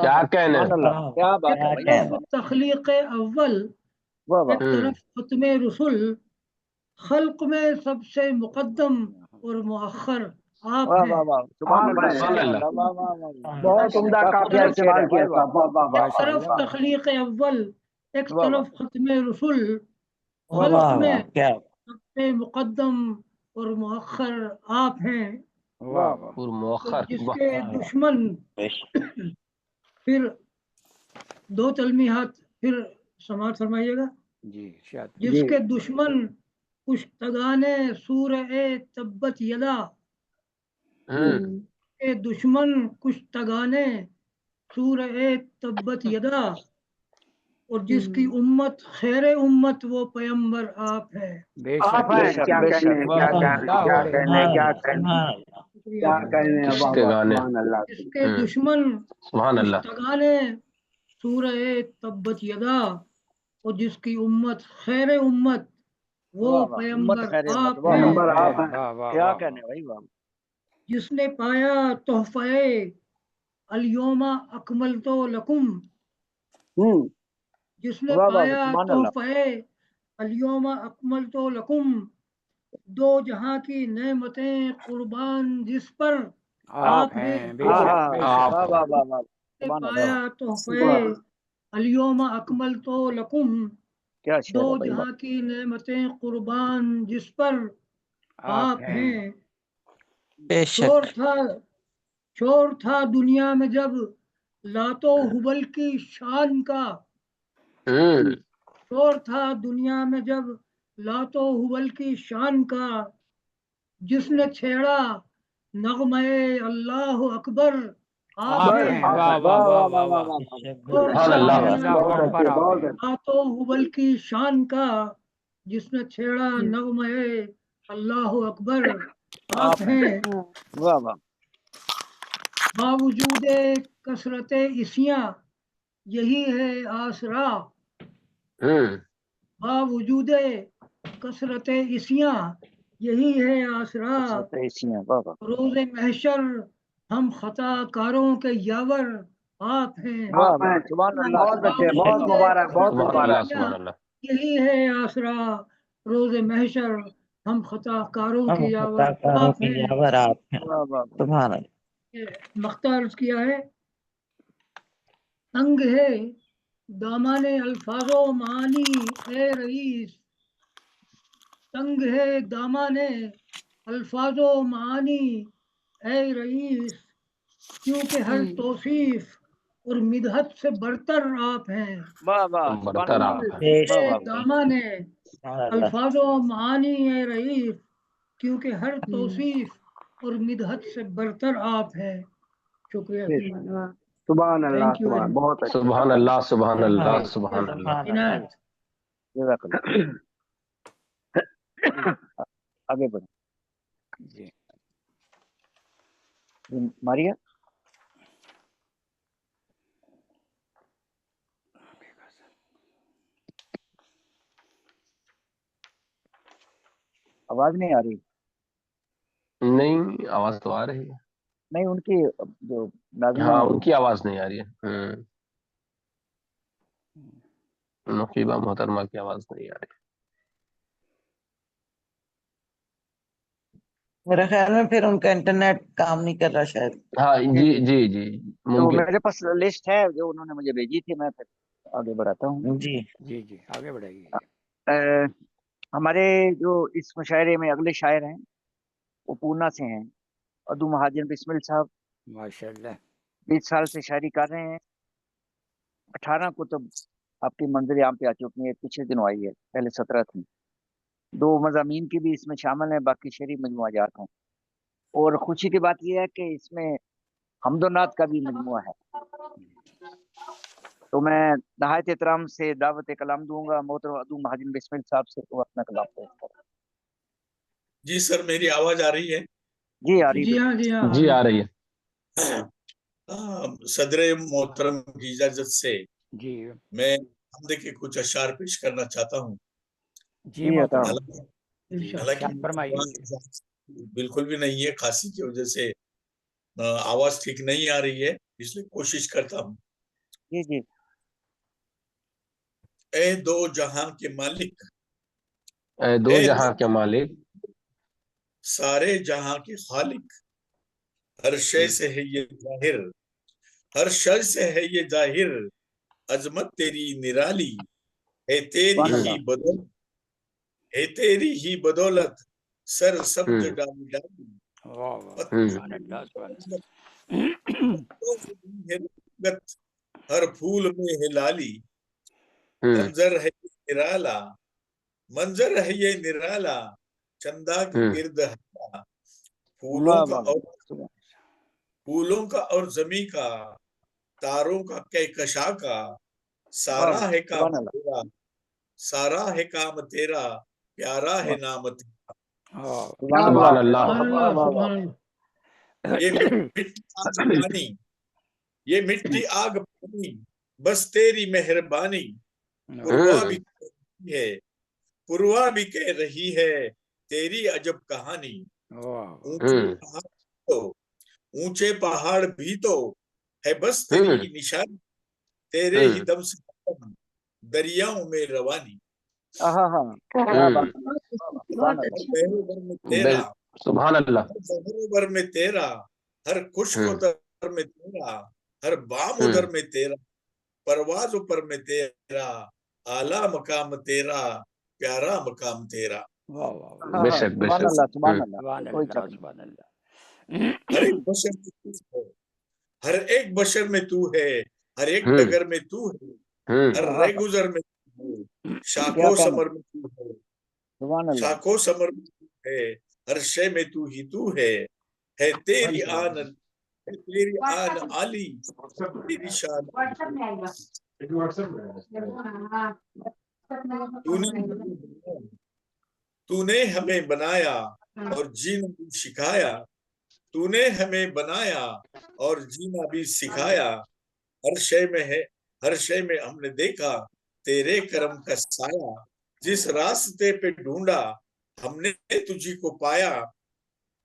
کیا کہنے۔ سبحان اللہ، کیا بات ہے بھائی، واہ طرف تخلیق اول، واہ واہ ایک طرف ختم رسل۔ خلق میں سب سے مقدم اور مؤخر آپ واہ ہیں۔ واہ واہ، سبحان آپ اللہ ہیں۔ سبحان سبحان اللہ۔ اللہ، واہ واہ واہ، بہت عمدہ کیا قافیہ خوبصورت شعر استعمال ہے کیا بھائی، واہ صاحب، واہ واہ واہ۔ ایک طرف ماشاءاللہ۔ تخلیق اول، ایک واہ واہ طرف ختم رسل۔ واہ خلق واہ میں سب سے مقدم اور مؤخر آپ ہیں۔ واہ واہ اور اور مؤخر جس واہ۔ کے دشمن، پھر دو تلمیحات پھر سماعت فرمائیے گا۔ جی ارشاد۔ جس کے دشمن کشتگان سورہ تبت یدا، کے دشمن کشتگان سورہ تبت یدا، اور جس کی امت خیر امت وہ پیمبر آپ ہے۔ بے آپ شک بے بے ہیں، شک کیا بے بے کہنے شک، شک۔ ہیں، واہ کیا واہ، کہنے اللہ ہیں، کیا علیہ کہنے ہیں، کیا کہنے ہیں، شکریہ کیا شکریہ۔ کہنے ہیں، واہ کشتے واہ، گانے۔ سبحان اللہ۔ جس کے دشمن سبحان اللہ۔ کشتگان سورہ تبت یدا، اور جس کی امت خیر امت وہ واہ واہ، امت پیمبر خیر امت، آپ واہ ہیں۔ واہ پیغمبر واہ آپ واہ، ہیں۔ واہ واہ کیا واہ کہنے واہ۔ بھائی، واہ جس نے پایا تحفہ الیوم اکملت لکم، جس نے واہ واہ، پایا سبحان اللہ، تحفہ الیوم اکملت لکم، دو جہاں کی نعمتیں قربان جس پر آپ آپ ہیں۔ ہیں، بے ہاں شک ہاں بے ہاں، شک۔ آپ واہ ہیں۔ واہ واہ واہ، نے سبحان اللہ، پایا تحفہ الیوم اکملت لکم، کیا شعر دو ہے بھائی، واہ جہاں کی نعمتیں قربان جس پر آپ آپ ہیں۔ ہیں۔ شور تھا دنیا میں جب لات و حبل کی شان کا، شور تھا دنیا میں جب لات و حبل کی شان کا، جس نے چھیڑا نغمہ اللہ اکبر آپ آپ ہیں۔ ہیں۔ واہ واہ واہ واہ واہ واہ واہ واہ۔ واہ، شور سبحان تھا اللہ۔ دنیا اللہ میں اکبر آپ بہت ہیں۔ اچھے۔ لات و حبل کی شان کا، جس نے چھیڑا نغمہ اللہ اکبر آپ آپ ہیں، ہیں۔ واہ واہ، باوجود کثرت عصیاں یہی ہے آسرا، باوجود کثرت عصیاں یہی ہے آسرا، کثرت حسیاں، واہ واہ، روز محشر ہم خطا کاروں کے یاور آپ ہیں۔ واہ آپ ہیں، واہ، سبحان اللہ بہت سبحان اچھے، اللہ، بہت باوجود مبارک، بہت کثرت سبحان اللہ۔ مبارک۔ عصیاں سبحان اللہ۔ یہی ہے آسرا، روز محشر ہم خطا کاروں کے یاور آپ ہیں۔ واہ واہ، مختار کیا ہے، تنگ ہے دامان الفاظ و معانی اے رئیس، تنگ ہے دامان الفاظ و معانی اے رئیس، کیونکہ ہر توصیف اور مدحت سے برتر آپ ہیں۔ واہ واہ، سبحان برتر اللہ، آپ ہیں۔ واہ اے واہ، دامان الفاظ و معانی اے رئیس، کیونکہ ہر توصیف اور مدحت سے برتر آپ ہیں۔ شکریہ۔ سبحان اللہ، تھینک یو سبحان، ویری بہت اچھے۔ سبحان اللہ۔ سبحان اللہ۔ سبحان مچ۔ اللہ۔ عنایت۔ جزاک اللہ، آگے بڑھیں جی ماریا۔ आवाज नहीं आ रही? नहीं, आवाज तो आ रही है। नहीं, उनकी जो नाज़िमा हाँ, है उनकी आवाज नहीं आ रही है। नकीबा मोहतरमा की आवाज नहीं आ रही। मेरे ख्याल में फिर उनका इंटरनेट काम नहीं कर रहा शायद। हाँ जी जी जी। जी जी, तो मुमकिन। मेरे पास लिस्ट है जो उन्होंने मुझे भेजी थी, मैं फिर आगे बढ़ाता हूँ। जी जी जी, आगे बढ़ाइए। अ, हमारे जो इस मुशायरे में अगले शायर हैं वो पूना से हैं, अब्दुल महाजन बिस्मिल साहब। माशाल्लाह। 20 साल से शायरी कर रहे हैं। 18 कुतुब आपकी मंजर आम पे आ चुकी है, पिछले दिनों आई है, पहले 17 थी। 2 मज़ामीन की भी इसमें शामिल है, बाकी शेरी मजमुआ जात हैं। और खुशी की बात यह है कि इसमें हमदोनात का भी मजमुआ है। तो मैं नहायत एहतराम से दावत कलाम दूंगा मोहतरम अब्दुल महाजन बिस्मिल साहब से, तो अपना कलाम पेश करें। जी सर, मेरी आवाज आ रही है? जी आ रही जी हाँ जी हाँ जी, आ रही है। सदर मोहतरम की इजाजत से जी मैं हमदे के कुछ अशार पेश करना चाहता हूँ। जी जी मोहतरम, हालांकि जी हालांकि इरशाद फरमाइए। बिल्कुल भी नहीं है, खांसी की वजह से आवाज ठीक नहीं आ रही है, इसलिए कोशिश करता हूँ। जी जी। ए दो जहां के मालिक, ऐ दो ए जहां के मालिक, सारे जहां के खालिक, हर शय से है ये जाहिर, हर शय से है ये जाहिर, अजमत तेरी निराली, है तेरी सुभान ही अल्लाह। बदौलत, है तेरी ही बदौलत, सर सब्ज डाली डाली, वाह वाह, पत्तों सुभान अल्लाह, सुभान से अल्लाह। है रंगत, हर फूल में है लाली, मंजर है ये निराला, मंजर है ये निराला, चंदा के गिर्द हरा, फूलों वाह का वाह और वाह। फूलों का और जमी का, तारों का कहकशा का, वाह सारा वाह, है काम सुभान अल्लाह। तेरा, सारा है काम तेरा, प्यारा है वाह, नाम तेरा। हाँ, सुभान सुभान अल्लाह। अल्लाह। सुभान वाह अल्लाह वाह वाह। सुभान अल्लाह। ये मिट्टी आग पानी, ये मिट्टी आग पानी, बस तेरी मेहरबानी, पुरवा भी कह रही है, पुरवा भी कह रही है, तेरी अजब कहानी, वाह ऊंचे पहाड़ तो, ऊंचे पहाड़ भी तो है बस तेरी निशानी, तेरे ही दम से दरियाओं में रवानी, हाँ हाँ, क्या बात है। वाह वाह, सुभान बहुत अल्लाह। अच्छा। बहरोबर में तेरा, सुभान अल्लाह। हर बहरोबर में तेरा, हर खुशकोदर में तेरा, हर बाम उदर में तेरा, परवाज ऊपर में तेरा, आला मकाम तेरा, प्यारा मकाम तेरा। वाह वाह वाह, हाँ हाँ, बेशक सुभान बेशक। अल्लाह, सुभान अल्लाह, सुभान कोई अल्लाह, शक नहीं। सुभान अल्लाह। हर एक बशर में तू है, हर एक बशर में तू है, हर एक डगर में तू है, हर हाँ हाँ, रेगुजर में तू है, क्या शाखों कहना, समर में तू है, सुभान अल्लाह। शाखों समर में तू है, हर शय में तू ही तू है तेरी आन, है तेरी आन आली, तेरी शान तूने तूने हमें बनाया और जीना भी सिखाया, तूने हमें बनाया और जीना भी सिखाया, हर शय में है, हर शय में हमने देखा तेरे करम का साया, जिस रास्ते पे ढूंढा हमने तुझी को पाया,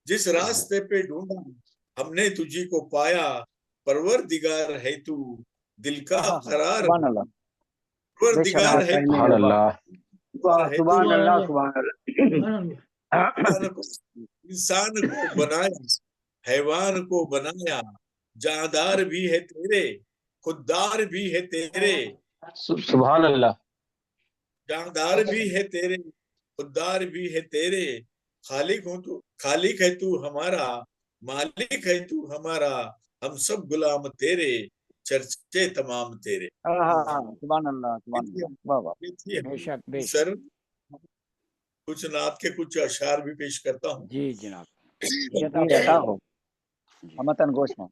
जिस रास्ते पे ढूंढा हमने तुझी को पाया, परवरदिगार है तू, दिल का हाँ हाँ हाँ, करार, सुभान अल्लाह। बेशक परवरदिगार है तू, सुभान अल्लाह। है तू, सुभान सुभान अल्लाह अल्लाह सुभान अल्लाह। सुभान अल्लाह। इंसान को बनाया, हैवान को बनाया, जानदार भी है तेरे, खुददार भी है तेरे, सुभान अल्लाह। जानदार भी है तेरे, खुददार भी है तेरे, खालिक हूं तू, खालिक है तू हमारा, मालिक है तू हमारा, हम सब गुलाम तेरे, चर्चे तमाम तेरे। हाँ हाँ हाँ, सुभान अल्लाह, सुभान अल्लाह, वाह वाह। ये थी बेशक हमारी बेशक। सर, कुछ नात के कुछ अशार भी पेश करता हूँ। जी जनाब, जी अता अता फरमाइए। हो, जी हमतन गोश में।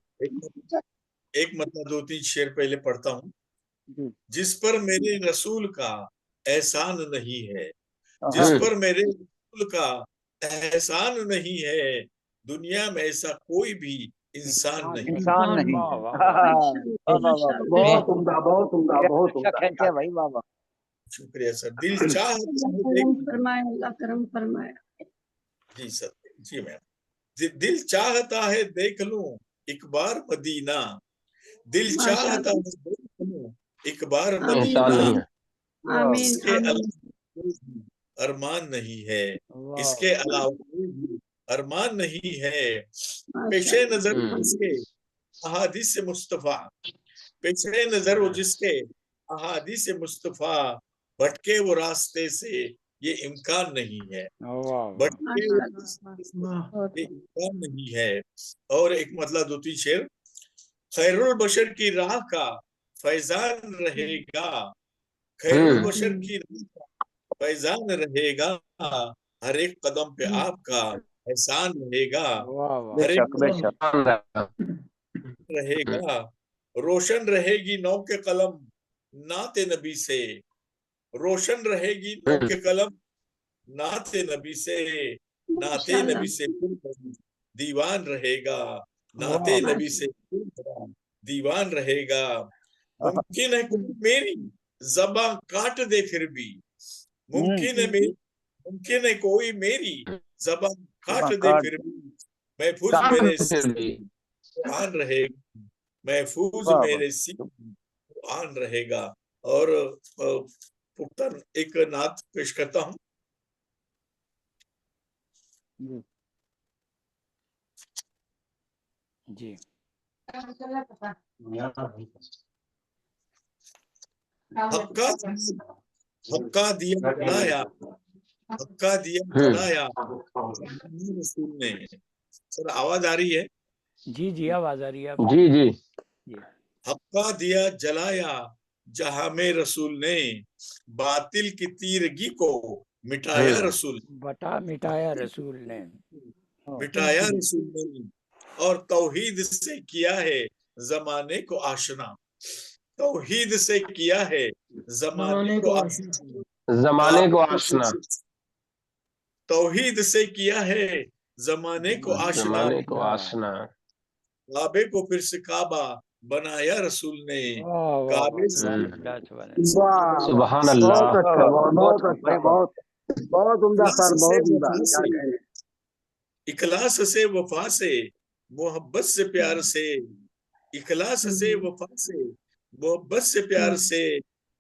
एक मतलब 2-3 शेर पहले पढ़ता हूँ। जी जिस पर मेरे रसूल का एहसान नहीं है, हाँ जिस हाँ, पर मेरे रसूल का एहसान नहीं है, दुनिया में ऐसा कोई भी इंसान नहीं। इंसान इंसान नहीं वाह है। वाह हाँ वाह, हाँ हाँ, वाह वाह वाह, बहुत उम्दा, बहुत उम्दा, मेरा बहुत नक्शा उम्दा। खींचे भाई, वाह वाह। शुक्रिया सर। दिल चाहता है करम फरमाए, अल्लाह करम फरमाए। जी सर, जी मैम। दिल चाहता है देख लूं एक बार मदीना, दिल चाहता है देख लूं एक बार आमीन एहसान मदीना, नहीं है। आमीन इसके आमीन अलावा कोई भी अरमान नहीं है, वाह इसके अलावा कोई भी अरमान नहीं है। माशा पेशे नजर हम्म। जिसके अहादीस मुस्तफा, पेशे नजर वो जिसके अहादीस मुस्तफा, भटके वो रास्ते से ये इम्कान नहीं है, वाह वाह भटके वो माशा रास्ते से वाह ये इम्कान नहीं है। और एक मतलब 2-3 शेर, खैरुल बशर की राह का फैजान रहेगा, खैरुल बशर की राह का फैजान रहेगा, हर एक कदम पे आपका एहसान रहेगा, वाह वाह हर एक बेशक बेशक। कदम रहेगा, रोशन रहेगी नौ के कलम नाते नबी से, रोशन रहेगी नौ के कलम नाते नबी से, नाते माशाल्लाह नबी से फिर दीवान रहेगा, वाह नाते वाह नबी से फिर दीवान रहेगा। मुमकिन है कोई मेरी ज़बां काट दे फिर भी, मुमकिन है मेरी, मुमकिन है कोई मेरी ज़बां काट दे काट फिर भी, महफूज मेरे सीने कुरान रहेगा, महफूज वाह वाह। मेरे सीने कुरान रहेगा। और पुख्ता एक नात पेश करता हूँ। जी जी हक्का हक्का दिया जलाया, हक्का दिया जलाया रसूल ने। सर आवाज आ रही है? जी जी आवाज आ रही है आपकी। जी जी जी हक्का दिया जलाया जहां में रसूल ने, बातिल की तीरगी को मिटाया रसूल, बटा मिटाया रसूल ने। मिटाया रसूल ने, और तौहीद से किया है जमाने को आशना, तौहीद से किया है जमाने को आशना, जमाने को काबे आशना, तौहीद से किया है जमाने को आशना, जमाने को आशना। काबे को फिर से काबा बनाया रसूल ने, वाह वाह वाह काबे से सुभान वाह सुभान बहुत अल्लाह। अच्छा, बहुत अच्छा, वेरी गुड। बहुत उम्दा इखलास सर, से बहुत उम्दा, वफा क्या से, कहें। इखलास से वफा से, मोहब्बत से प्यार से, इखलास से वफा से, मोहब्बत से प्यार से,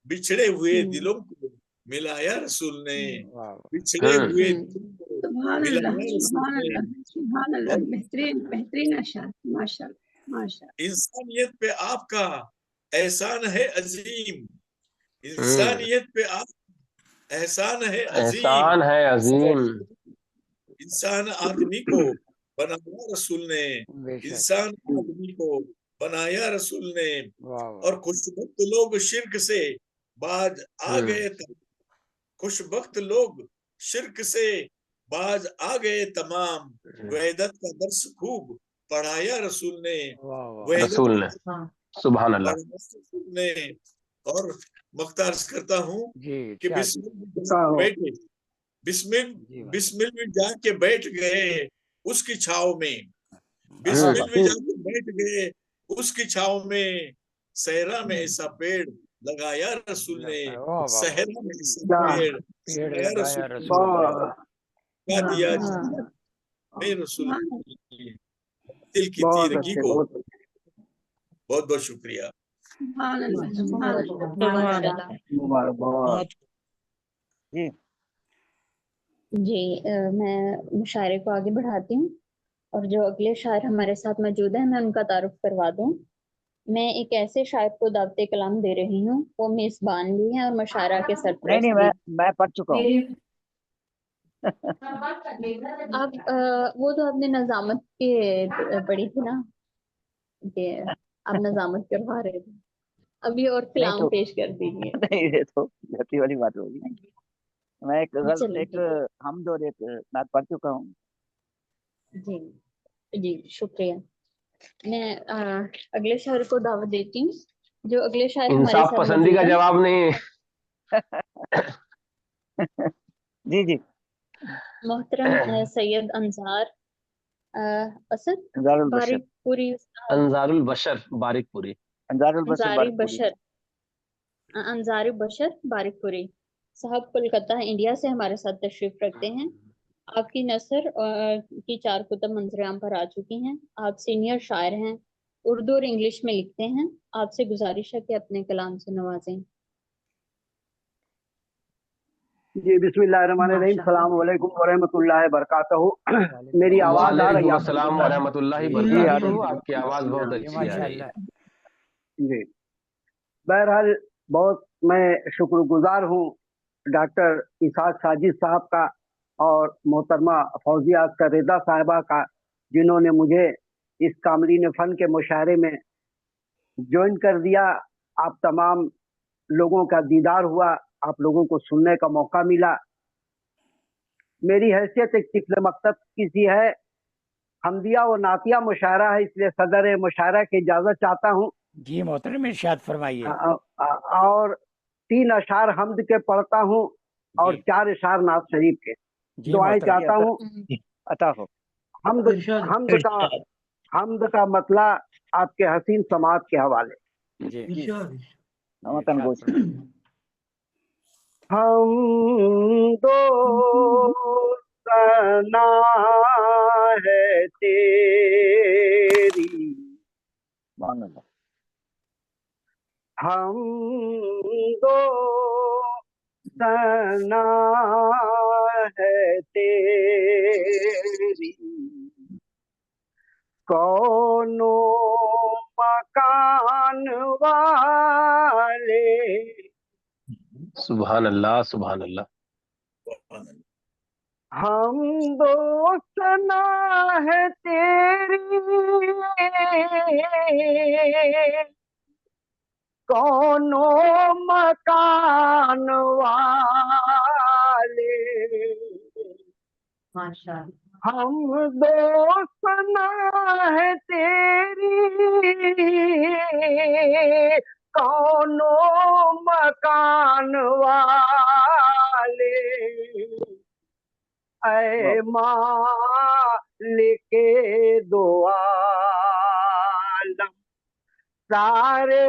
बिछड़े हुए दिलों को मिलाया रसूल ने, वाह वाह बिछड़े हुए दिलों को सुभान अल्लाह मिलाया रसूल सुभान ने। अल्लाह सुभान अल्लाह, और बेहतरीन बेहतरीन अशार, माशाल्लाह माशाल्लाह। इंसानियत पे आपका एहसान है अजीम, इंसानियत पे आप एहसान है अजीम, एहसान है अजीम। इंसान आदमी को बनाया रसूल ने, बेशक इंसान आदमी को बनाया रसूल ने। वाह और वाह खुशबख्त लोग शिर्क से बाज आ गए, खुशबख्त लोग शिर्क से बाज आ गए तमाम, वहदत का दर्स खूब पढ़ाया रसूल ने, वाह वाह वहदत रसूल ने, सुभान अल्लाह। पढ़ाया रसूल ने। और मख्तार करता हूँ जी कि क्या बिस्मिल में अच्छा हो। बैठे, बिस्मिल जी भाई बिस्मिल में जाके बैठ गए उसकी छाव में, वाह बिस्मिल वाह में जाके बैठ गए उसकी छाव में, सहरा में ऐसा पेड़ लगाया रसूल ने, वाह वाह वाह सहरा में ऐसा क्या पेड़ पेड़ लगाया लगाया रसूल ने, रसूल ने। बहुत क्या दिया हाँ, मैं रसूल सुभान ने, दिल की बहुत तीरगी अच्छे, को। बहुत अच्छे। बहुत बहुत शुक्रिया। सुभान अल्लाह सुभान अल्लाह। सुभान अल्लाह। मुबारक, बहुत जी जी मैं मुशायरे को आगे बढ़ाती हूँ और जो अगले शायर हमारे साथ मौजूद हैं मैं उनका तारुफ करवा दूँ। मैं एक ऐसे शायर को दावत कलाम दे रही हूँ, वो मेज़बान भी हैं और मुशायरा के नहीं सरपरस्त नहीं, भी। मैं पढ़ चुका हूँ। आप वो तो आपने नजामत के पढ़ी थी ना, कि आप नजामत करवा रहे थे, अभी और नहीं कलाम तो पेश कर दीजिए। नहीं, ये तो गलती वाली बात होगी। मैं चलिए एक ठीक है। हमद और एक नात पढ़ चुका हूँ। जी जी शुक्रिया। मैं अगले शायर को दावत देती हूँ। जो अगले शायर हमारे इंसाफ साथ पसंदी मौजूद का हैं। जवाब नहीं। जी जी मोहतरम सैयद अंसार असद अंजारुल बशर, बारिकपुरी, अंजारुल बशर बारिकपुरी। अंजारुल बशर अंसारी बारिकपुरी। बशर अंसारी बशर बारिकपुरी साहब कोलकाता इंडिया से हमारे साथ तशरीफ रखते हैं। आपकी नसर की 4 कुतुब मंजराम पर आ चुकी हैं। आप सीनियर शायर हैं, उर्दू और इंग्लिश में लिखते हैं। आपसे गुजारिश है कि अपने कलाम से नवाजें। जी बिस्मिल्लाहिर्रहमानिर्रहीम, सलाम अलैकुम व रहमतुल्लाहि बरकातहू। मेरी आवाज आ रही है वालेकुम आपको? अस्सलाम व रहमतुल्लाहि जी आ रही बरकातहू। है। आपकी आवाज बहुत जी अच्छी आ रही है। माशाल्लाह। जी, बहरहाल बहुत मैं शुक्रगुजार हूँ डॉक्टर इसाक साजिद साहब का और मोहतरमा फौजिया अख्तर रिदा साहिबा का, जिन्होंने मुझे इस कामरीन फ़न के मुशायरे में ज्वाइन कर दिया। आप तमाम लोगों का दीदार हुआ, आप लोगों को सुनने का मौका मिला। मेरी हैसियत एक तिफ़्ल मकतब की सी है, हमदिया और नातिया मुशायरा है, इसलिए सदर मुशायरा की इजाज़त चाहता हूँ। जी मोहतरम इरशाद फरमाइए। और 3 अशार हमद के पढ़ता हूँ और जी 4 अशार नाज शरीफ के। जी दुआएं मोहतरम। चाहता हूँ। अता हो। हमद इरशाद हमद का मतला आपके हसीन समात के हवाले। जी इरशाद नवतन इरशाद गोश फरमाइए। हम दो सना है तेरी, मान लो। हम दो सना है तेरी, कौनो मकान वाले। सुभान अल्लाह, सुभान अल्लाह। हम दो सना है तेरी, कौनो मकान वाले। माशाअल्लाह। हम दो सना है तेरी, कौनो मकान वाले। ऐ मालिके दो आलम, सारे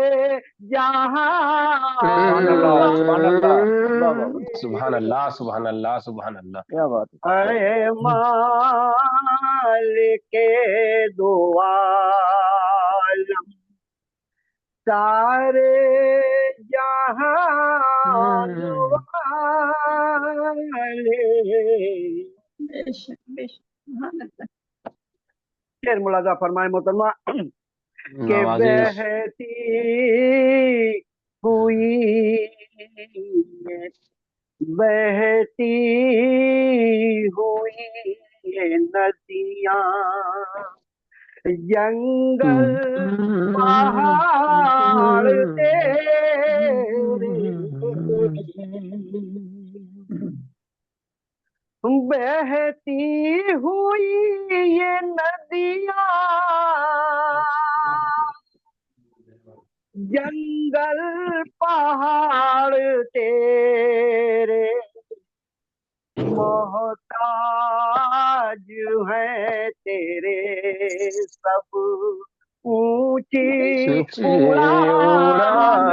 जहां सुभान अल्लाह, सुभान अल्लाह, वाह वाह वाह, सुभान अल्लाह, सुभान अल्लाह, सुभान अल्लाह। क्या बात है। ऐ मालिके दो आलम, सारे जहान वाले। शेर मुलाजा फरमाए मोहतरमा के नवाजिश। बहती हुई बहती हुई ये नदियाँ, जंगल पहाड़ तेरे, बहती हुई ये नदियाँ, जंगल पहाड़ तेरे, मोहताज है तेरे सब ऊंची उड़ान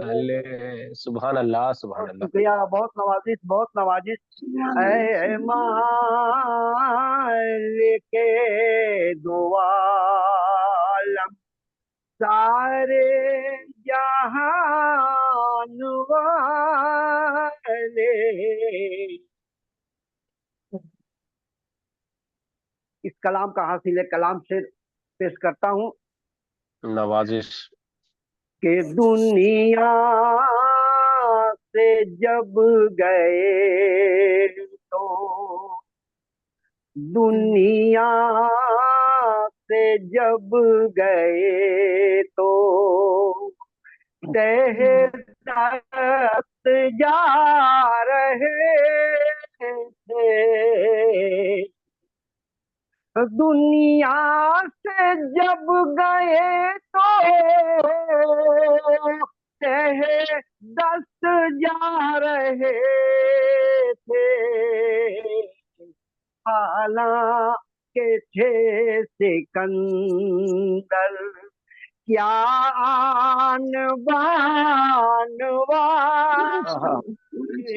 वाले। सुभान अल्लाह, सुभान अल्लाह। शुक्रिया, बहुत नवाजिश, बहुत नवाजिश। ऐ मालिके दो आलम, सारे जहान वाले। इस कलाम का हासिल कलाम से पेश करता हूँ। नवाजिश। कि दुनिया से जब गए तो, दुनिया से जब गए तो, दस्त जा रहे थे। दुनिया से जब गए तो दस्त जा रहे थे, हालांकि थे सिकंदर क्या आन बान वाले।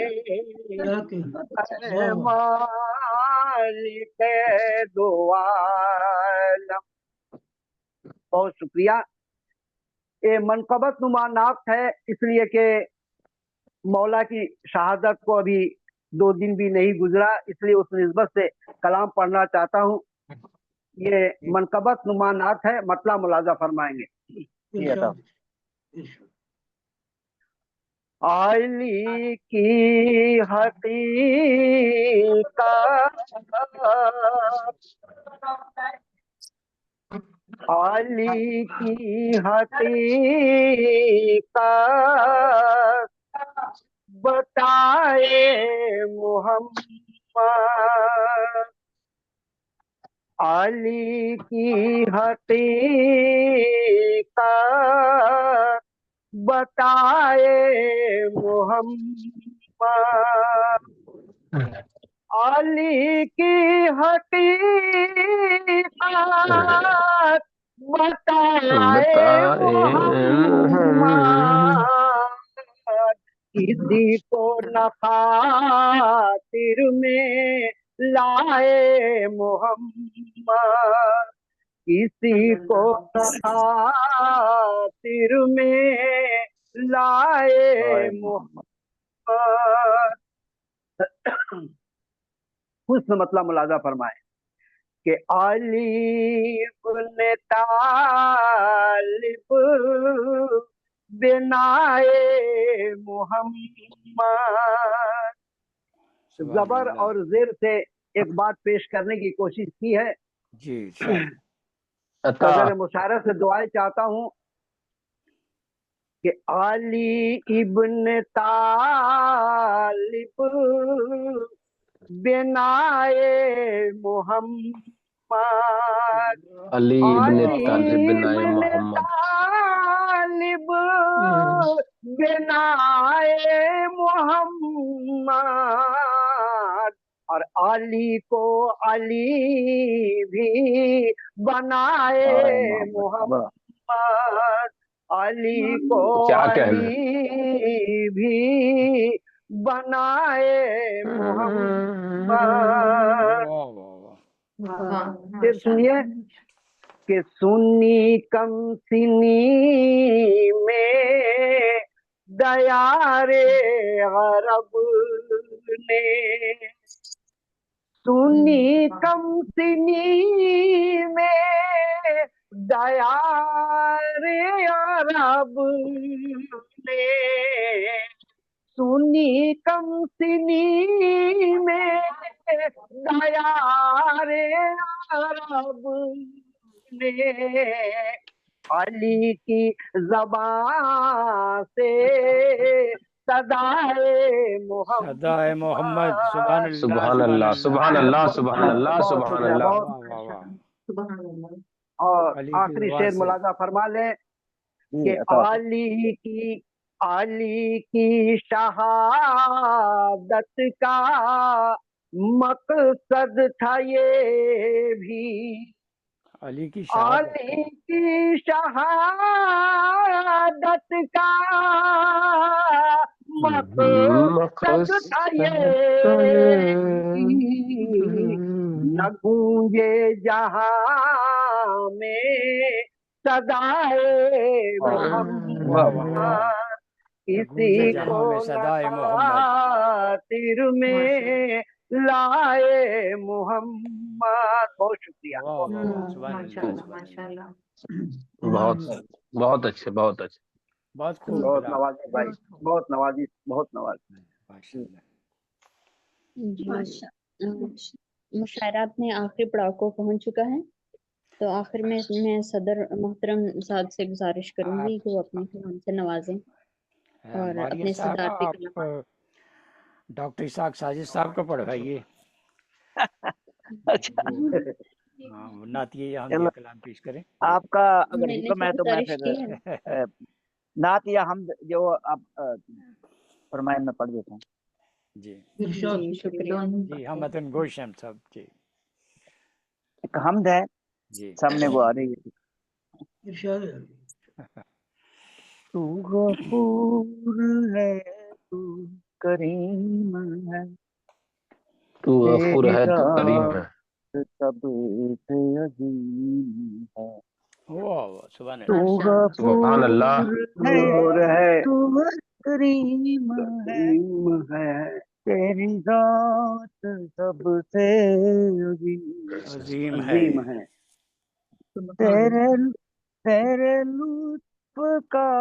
मालिक दो आलम। बहुत शुक्रिया। ये मनकबत नुमा नात है, इसलिए कि मौला की शहादत को अभी 2 दिन भी नहीं गुजरा, इसलिए उस निस्बत से कलाम पढ़ना चाहता हूँ। ये मनकबत नुमा नात है, मतला मुलाजा फरमाएंगे। आली की हकीकत, आली की हकीकत बताए मोहम्मद। आली की हकीकत बताए मोहम्मद। अली की हकीकत बताए मोहम्मद। किसी को न खातिर में लाए मोहम्मद, किसी को न खातिर में लाए मोहम्मद। हुस्न मतलब मुलाजा फरमाए कि अली इब्न तालिब बिनाए मोहम्मद। जबर और जेर से एक बात पेश करने की कोशिश की है जी। सदर मुशायरा से दुआएं चाहता हूँ कि अली इब्न तालिब बिनाए मोहम्मद। अली इब्न तालिब बिनाए मोहम्मद, तालिब बिनाए मोहम्मद। और अली को अली भी बनाए मोहम्मद। अली को क्या कहना अली भी बनाए मोहम्मद। फिर सुनिए कि सुन्नी कम सिनी में दयारे अरब ने, सुन्नी कम सिनी में दयारे अरब ने, सुन्नी कम सिनी में दयारे अरब ने अली की ज़बान से सदाए मोहम्मद, सदाए मोहम्मद। सुभान अल्लाह, सुभान अल्लाह, सुभान अल्लाह, सुभान अल्लाह। और आखिरी शेर मुलाजा फरमा लें कि अली की शहादत का मकसद था ये भी, अली की शहादत का मकसद था ये न गूंजे जहां में सदाए मोहम्मद, किसी को खातिर में लाए मोहम्मद। बहुत शुक्रिया। बहुत बहुत अच्छे, बहुत अच्छे, बहुत खूब, बहुत नवाजी भाई, बहुत नवाजी, बहुत नवाजी। मुशायरा अपने आखिरी पड़ाव को पहुंच चुका है, तो आखिर में मैं सदर मोहतरम साहब से गुजारिश करूंगी कि वो अपने कलाम से नवाजें और अपने सदारती कलाम। डॉक्टर इसाक साजिद साहब को पढ़वाइए। अच्छा, नातिया हम कलाम पेश करें। आपका अगर हुक्म है तो मैं फिर नात या हम जो आप फरमाए मैं पढ़ देता हूँ। जी शुक्रिया जी। हमदन गोशम साहब जी। एक हमद है जी, सामने वो आ रही है। तू गफूर है, तू کریم ہے تو غفور تیری ہے تو کریم ہے ذات سب سے عظیم ہے واہ واہ، سبحان تو اللہ. سبحان اللہ غفور ہے اور ہے تو کریم ہے کریم ہے تیری ذات سب سے عظیم عظیم ہے. عظیم ہے تیرے تیرے لطف کا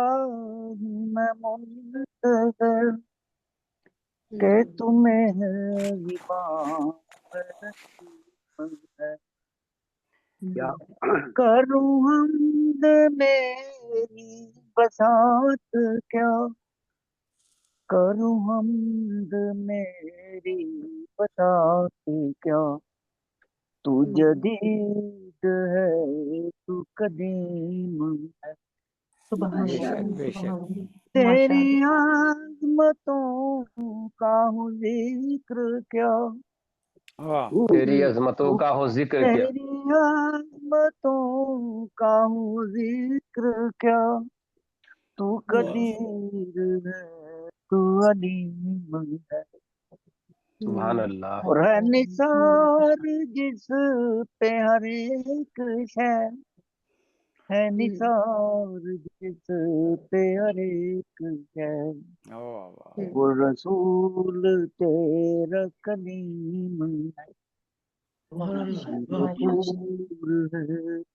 میں منتظر کہ تمہیں کیا کروں حمد میری بساط کیا کروں حمد میری بساط کیا تو جدید ہے تو قدیم ہے بے شک بے شک. تیری عظمتوں کا ہوں ذکر کیا واہ. تیری عظمتوں کا ہو ذکر کیا تیری عظمتوں کا ہوں ذکر کیا تو قدیر ہے تو علیم ہے سبحان اللہ اور ہے نثار جس پہ ہر ایک شے ہے نثار جس پہ ہر ایک شے واہ واہ. وہ رسول تیرا کلیم ہے غفور ہے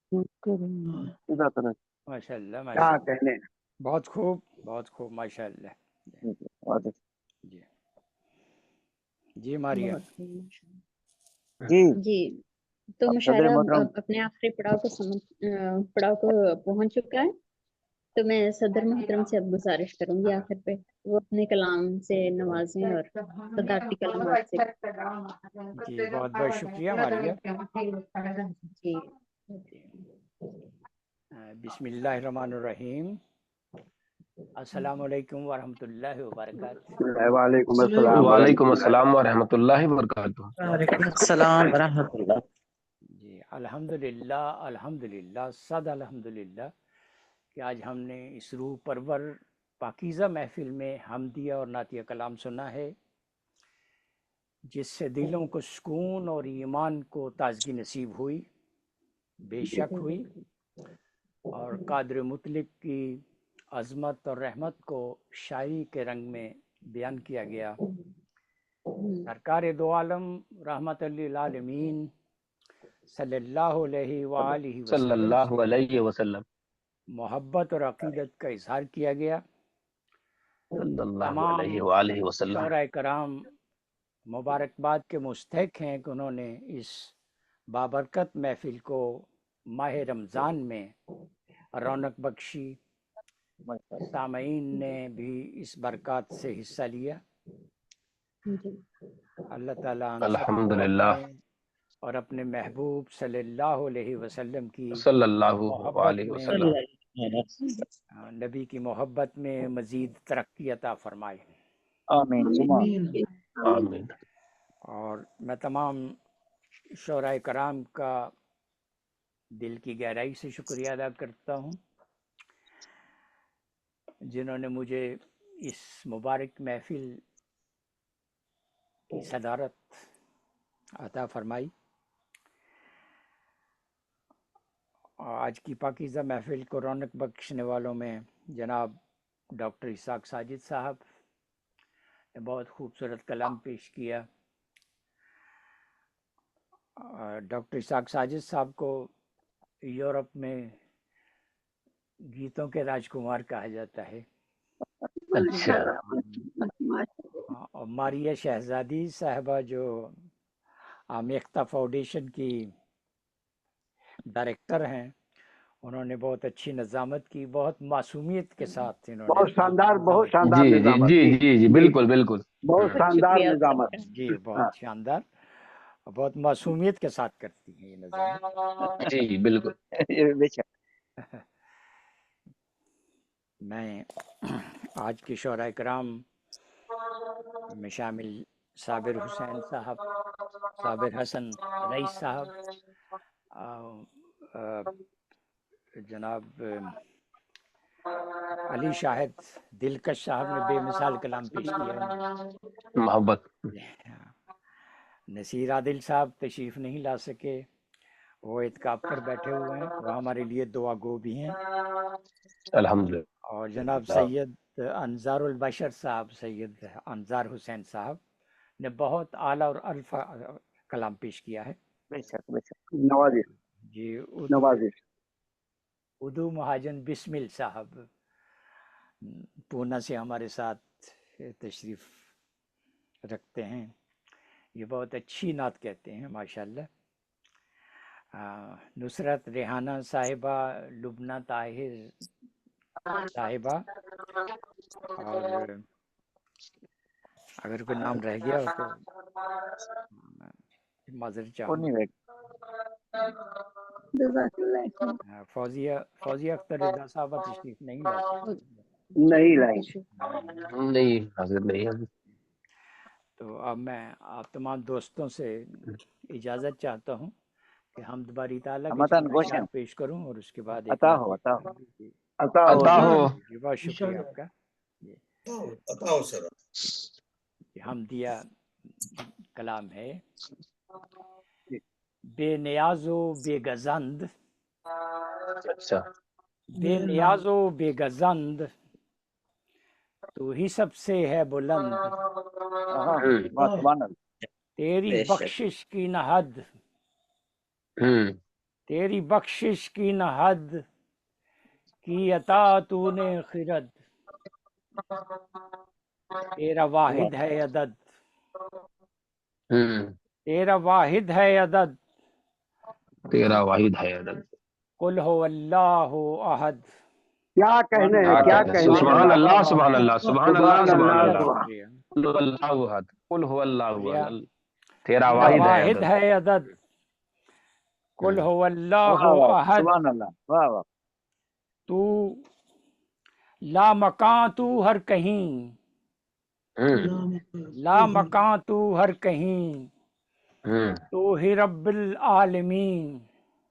تو کریم خدا کرے ماشاء اللہ کیا ماشاء اللہ. کہنے بہت خوب بہت خوب، ماشاء اللہ. جی جی ماریا. جی جی تو اب صدر مشاعرہ محترم اپنے آخری پڑاؤ کو پہنچ چکا ہے، تو میں صدر محترم سے اب گزارش کروں گی آخر پہ وہ اپنے کلام سے نوازیں اور صدارتی کلمات سے. جی بہت بہت شکریہ ماریا. جی بسم اللہ الرحمن الرحیم. السلام علیکم ورحمۃ اللہ وبرکاتہ. وعلیکم السلام وعلیکم السلام ورحمۃ اللہ وبرکاتہ. السلام ورحمۃ اللہ. جی الحمدللہ الحمدللہ صد الحمدللہ کہ آج ہم نے اس روح پرور پاکیزہ محفل میں حمدیہ اور نعتیہ کلام سنا ہے، جس سے دلوں کو سکون اور ایمان کو تازگی نصیب ہوئی، بے شک ہوئی، اور قادر مطلق کی عظمت اور رحمت کو شاعری کے رنگ میں بیان کیا گیا. سرکار دو عالم رحمت للعالمین صلی اللہ علیہ وآلہ صلی وسلم اللہ سے علیہ وسلم محبت اور عقیدت کا اظہار کیا گیا. صلی اللہ تمام علیہ وآلہ وسلم. شعراء کرام مبارکباد کے مستحق ہیں کہ انہوں نے اس بابرکت محفل کو ماہ رمضان میں رونق بخشی. سامعین نے بھی اس برکات سے حصہ لیا. اللہ تعالیٰ ہم سب کو الحمدللہ اپنے اور اپنے محبوب صلی اللہ علیہ وسلم کی صلی اللہ محبت علیہ میں، وسلم. نبی کی محبت میں مزید ترقی عطا فرمائے. آمین ثم آمین. اور میں تمام شعراء کرام کا دل کی گہرائی سے شکریہ ادا کرتا ہوں جنہوں نے مجھے اس مبارک محفل کی صدارت عطا فرمائی. آج کی پاکیزہ محفل کو رونق بخشنے والوں میں جناب ڈاکٹر اسحاق ساجد صاحب نے بہت خوبصورت کلام پیش کیا. ڈاکٹر اسحاق ساجد صاحب کو یورپ میں گیتوں کے راجکمار کہا جاتا ہے. اچھا. اور ماریہ شہزادی صاحبہ جو آمیختہ فاؤنڈیشن کی ڈائریکٹر ہیں، انہوں نے بہت اچھی نظامت کی، بہت معصومیت کے ساتھ انہوں نے بہت شاندار جی جی نظامت جی جی جی بالکل بالکل. بہت شاندار شکریہ نظامت جی بہت شاندار، بہت معصومیت کے ساتھ کرتی ہیں یہ نظامت. جی بالکل. بے شک. میں آج کے شعراء کرام میں شامل صابر حسین صاحب، صابر حسن رئیس صاحب، جناب علی شاہد دلکش صاحب نے بے مثال کلام پیش کیا. محبت. نصیر عادل صاحب تشریف نہیں لا سکے, وہ اعتکاف پر بیٹھے ہوئے ہیں, وہ ہمارے لیے دعا گو بھی ہیں. الحمدللہ. اور جناب سید انظار البشر صاحب, سید انظار حسین صاحب نے بہت اعلیٰ اور الفا کلام پیش کیا ہے. بے شک بے شک. نوازش جی نوازش. ادو مہاجن بسمل صاحب پونا سے ہمارے ساتھ تشریف رکھتے ہیں. یہ بہت اچھی نعت کہتے ہیں ماشاءاللہ. نصرت ریحانہ صاحبہ, لبنہ طاہر صاحبہ, اور اگر کوئی نام رہ گیا ہو تو معذرت چاہوں گا. فوزیہ اختر رضا صاحبہ تشریف نہیں لا سکتے. نہیں لائی. نہیں حاضر نہیں ہے. تو اب میں آپ تمام دوستوں سے اجازت چاہتا ہوں کہ حمد باری تعالیٰ کے چند اشعار پیش کروں اور اس کے بعد عطا ہو عطا ہو عطا ہو. بہت شکریہ آپ کا. عطا ہو سر. حمدیہ کلام ہے. بے نیاز و بے گزند, اچھا. بے نیاز و بے گزند تو ہی سب سے ہے بلند, تیری بخشش کی نہ حد, تیری بخشش کی نہ حد کی عطا تو نے خرد, تیرا واحد ہے عدد, تیرا واحد ہے عدد, تیرا واحد ہے عدد. قل هو اللہ احد. کیا کہنے ہیں, کیا کہنے ہیں. سبحان اللہ سبحان اللہ سبحان اللہ سبحان اللہ. شکریہ. قل هو اللہ احد, قل هو اللہ احد, تیرا تیرا واحد ہے عدد, قل هو اللہ احد. سبحان اللہ. واہ واہ. تو لا مکان تو ہر کہیں, لا مکان تو ہر کہیں, تو ہی رب العالمین,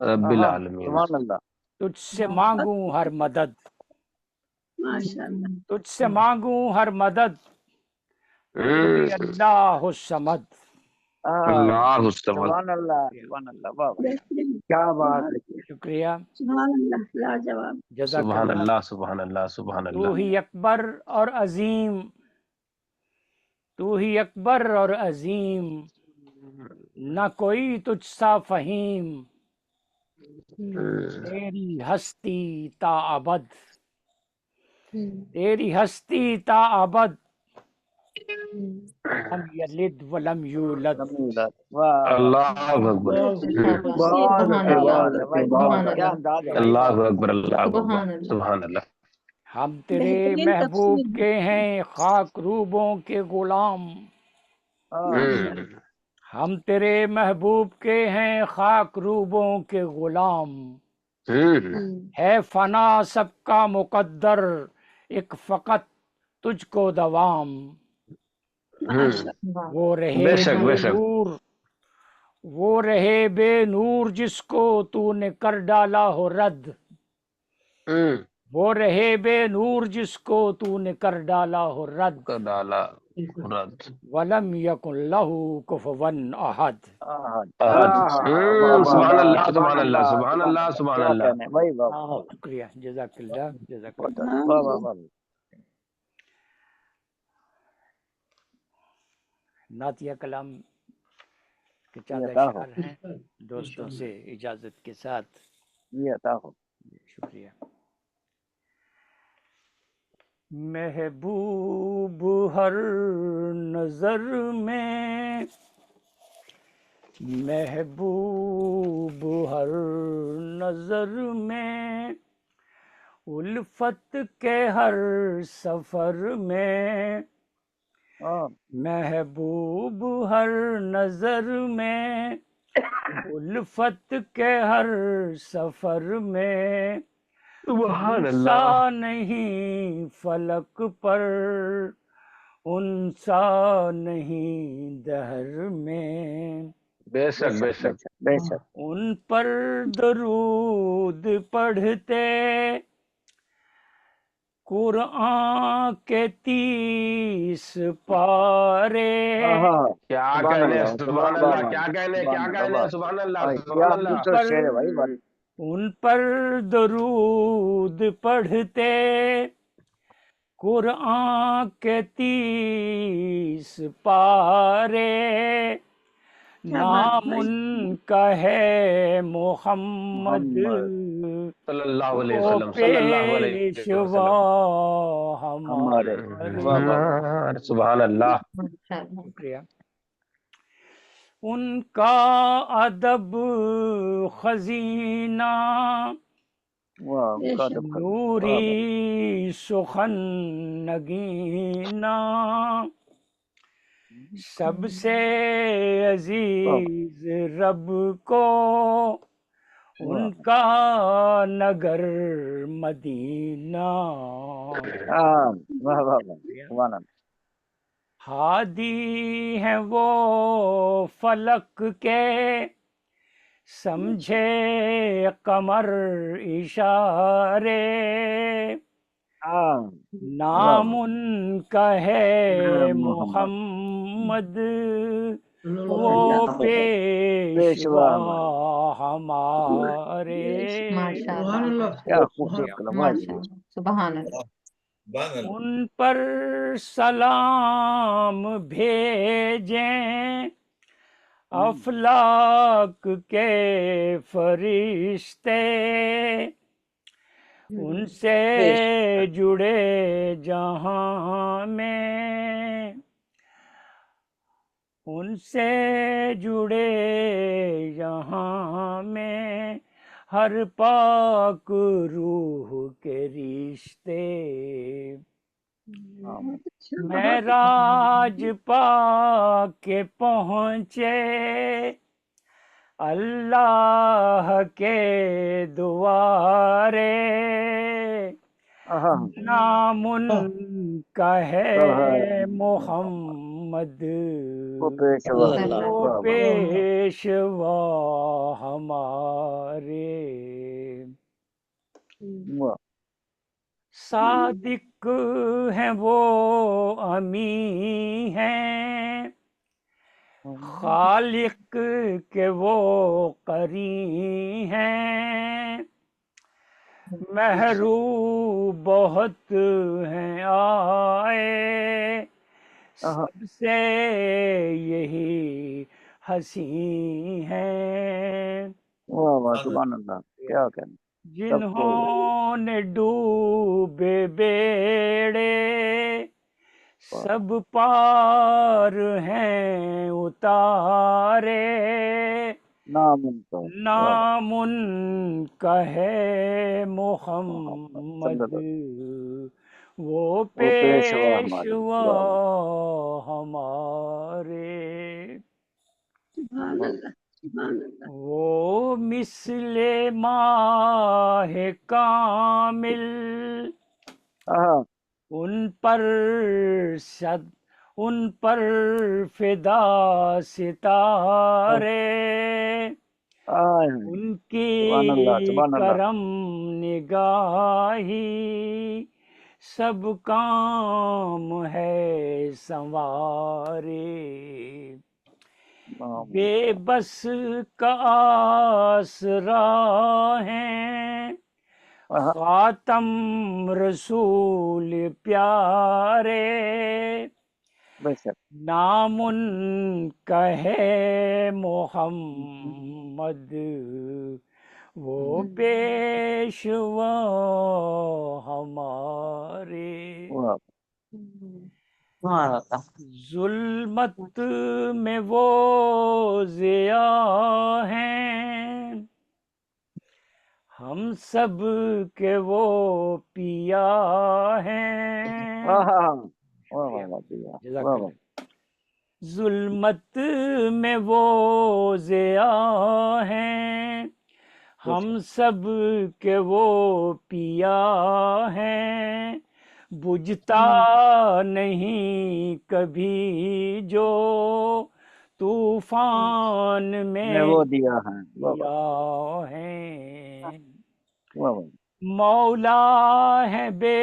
رب العالمین. سبحان اللہ. تجھ سے مانگوں ہر مدد, تجھ سے مانگوں ہر مدد, اللہ الصمد. اللہ الصمد. سبحان اللہ سبحان اللہ. واہ واہ. کیا بات ہے. شکریہ. سبحان اللہ لاجواب. جزاک سبحان اللہ. اللہ سبحان اللہ سبحان تو اللہ. ہی اکبر اور عظیم, تو ہی اکبر اور عظیم, نہ کوئی تجھ سا فہیم, تیری ہستی تا ابد, تیری ہستی تا ابد, لم یلد ولم یولد. اللہ اکبر. اللہ اکبر. اللہ اکبر. سبحان اللہ. ہم تیرے محبوب کے ہیں خاک روبوں کے غلام, ہم تیرے محبوب کے ہیں خاک روبوں کے غلام, ہے فنا سب کا مقدر ایک فقط تجھ کو دوام. وہ رہے بے نور, وہ رہے بے نور جس کو تو نے کر ڈالا ہو رد, وہ رہے بے نور جس کو تو نے کر ڈالا ہو رد, وَلَمْ يَكُنْ لَهُ كُفُوًا أَحَدٌ. سبحان اللہ سبحان اللہ سبحان اللہ سبحان اللہ. شکریہ. جزاک اللہ. جزاک اللہ. نعتیہ کلام کے چند اشعار ہیں, دوستوں سے اجازت کے ساتھ. یہ عطا ہو. شکریہ. محبوب ہر نظر میں, محبوب ہر نظر میں, الفت کے ہر سفر میں, محبوب ہر نظر میں, الفت کے ہر سفر میں, انسا نہیں فلک پر, انسا نہیں دہر میں. بے شک بے شک بے شک. ان پر درود پڑھتے, قرآن کے 30 پارے کیا سبحان کہنے اللہ سبحان اللہ کیا کہنے کیا کہنے سبحان اللہ سبحان اللہ دوسرا شعر ہے بھائی ان پر درود پڑھتے قرآن کے 30 پارے نام ان کا ہے محمد صلی اللہ علیہ وہ وسلم صلی اللہ علیہ پیشوا ہمارے وسلم سبحان اللہ شکریہ ان کا ادب خزینہ نوری سخن نگینا سب سے عزیز رب کو ان کا نگر مدینہ ہادی ہیں وہ فلک کے سمجھے قمر اشارے نام ان کا ہے محمد وہ پیشوا ہمارے سبحان اللہ ان پر سلام بھیجیں افلاک کے فرشتے ان سے جڑے جہاں میں ان سے جڑے یہاں میں ہر پاک روح کے رشتے معراج پا کے پہنچے اللہ کے دوارے نام ان کا ہے محمد وہ پیشوا ہمارے صادق ہیں وہ امی ہیں خالق کے وہ قری ہیں محروب بہت ہیں آئے سب سے یہی حسین ہیں سبحان اللہ کیا کہنا جنہوں نے ڈوبے بیڑے سب پار ہیں اتارے نام ان کا ہے محمد وہ پیشوا ہمارے وہ مثل ماہ کامل ان پر فدا ستارے ان کی کرم نگاہی سب کام ہے سنوارے بے بس کا آسرا ہیں خاتم رسول پیارے نام ان کا ہے محمد وہ پیشوا ہمارے ظلمت میں وہ ضیاء ہیں ہم سب کے وہ پیا ہیں ظلمت میں وہ ضیاء ہیں ہم سب کے وہ پیا ہیں بجھتا نہیں کبھی جو طوفان میں وہ دیا ہیں مولا ہے بے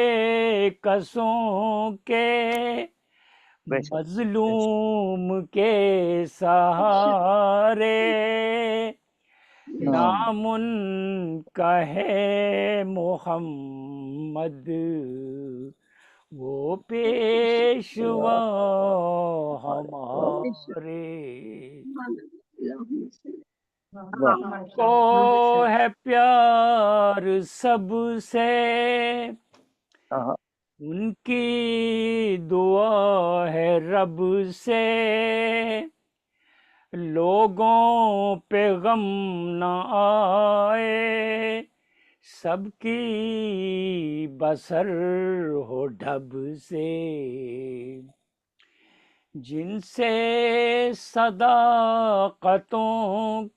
کسوں کے مظلوم کے سہارے نام ان کا ہے محمد وہ پیشوا ہمارے کو ہے پیار سب سے ان کی دعا ہے رب سے لوگوں پہ غم نہ آئے سب کی بسر ہو ڈھب سے جن سے صداقتوں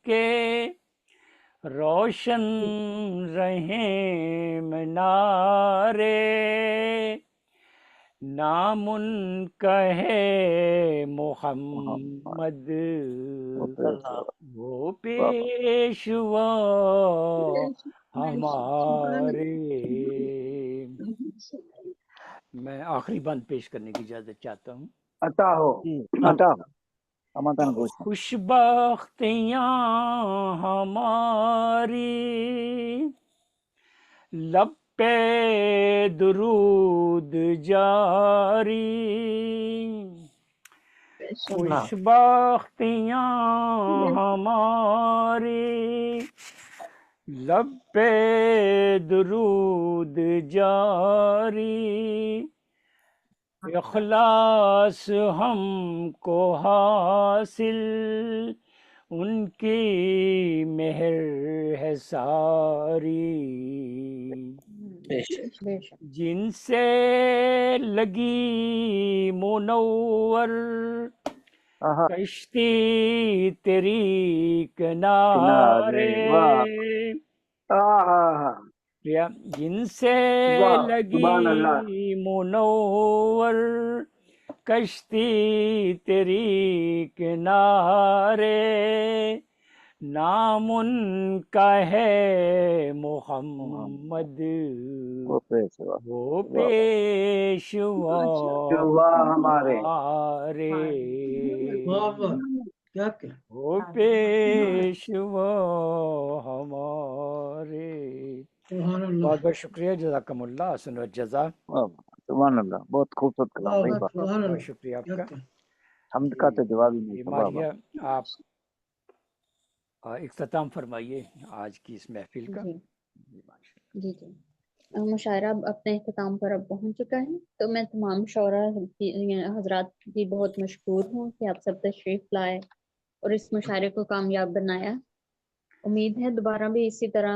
کے روشن رہیں منارے نام ان کا ہے محمد وہ پیشوا ہمارے. میں آخری بند پیش کرنے کی اجازت چاہتا ہوں. عطا ہو. خوش بختیاں ہماری لب پہ درود جاری خوش بختیاں ہماری لب پہ درود جاری اخلاص ہم کو حاصل ان کی مہر ہے ساری جن سے لگی منور کشتی تیری کنارے جن سے لگی منور کشتی تیری کنارے نام ان کا ہے محمد وہ پیشوا ہمارے وہ پیشوا ہمارے. بہت بہت شکریہ. جزاکم اللہ. حسن الجزا. سبحان اللہ. بہت خوبصورت کلام. بہت شکریہ آپ کا. حمد کا تو جواب ہی نہیں. ماریہ آپ اختتام فرمائیے آج کی اس محفل کا. جی مشاعرہ اپنے اختتام پر اب پہنچ چکا ہے. تو میں تمام شعراء حضرات کی بہت مشکور ہوں کہ آپ سب تشریف لائے اور اس مشاعرے کو کامیاب بنایا. امید ہے دوبارہ بھی اسی طرح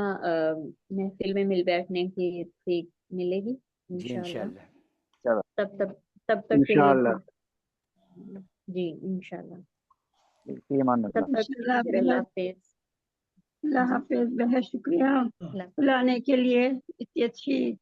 محفل میں مل بیٹھنے کی ٹھیک ملے گی انشاءاللہ. تب تک کے لیے جی انشاءاللہ. تب تک اللہ حافظ. اللہ حافظ. بہت شکریہ بلانے کے لیے. اتنی اچھی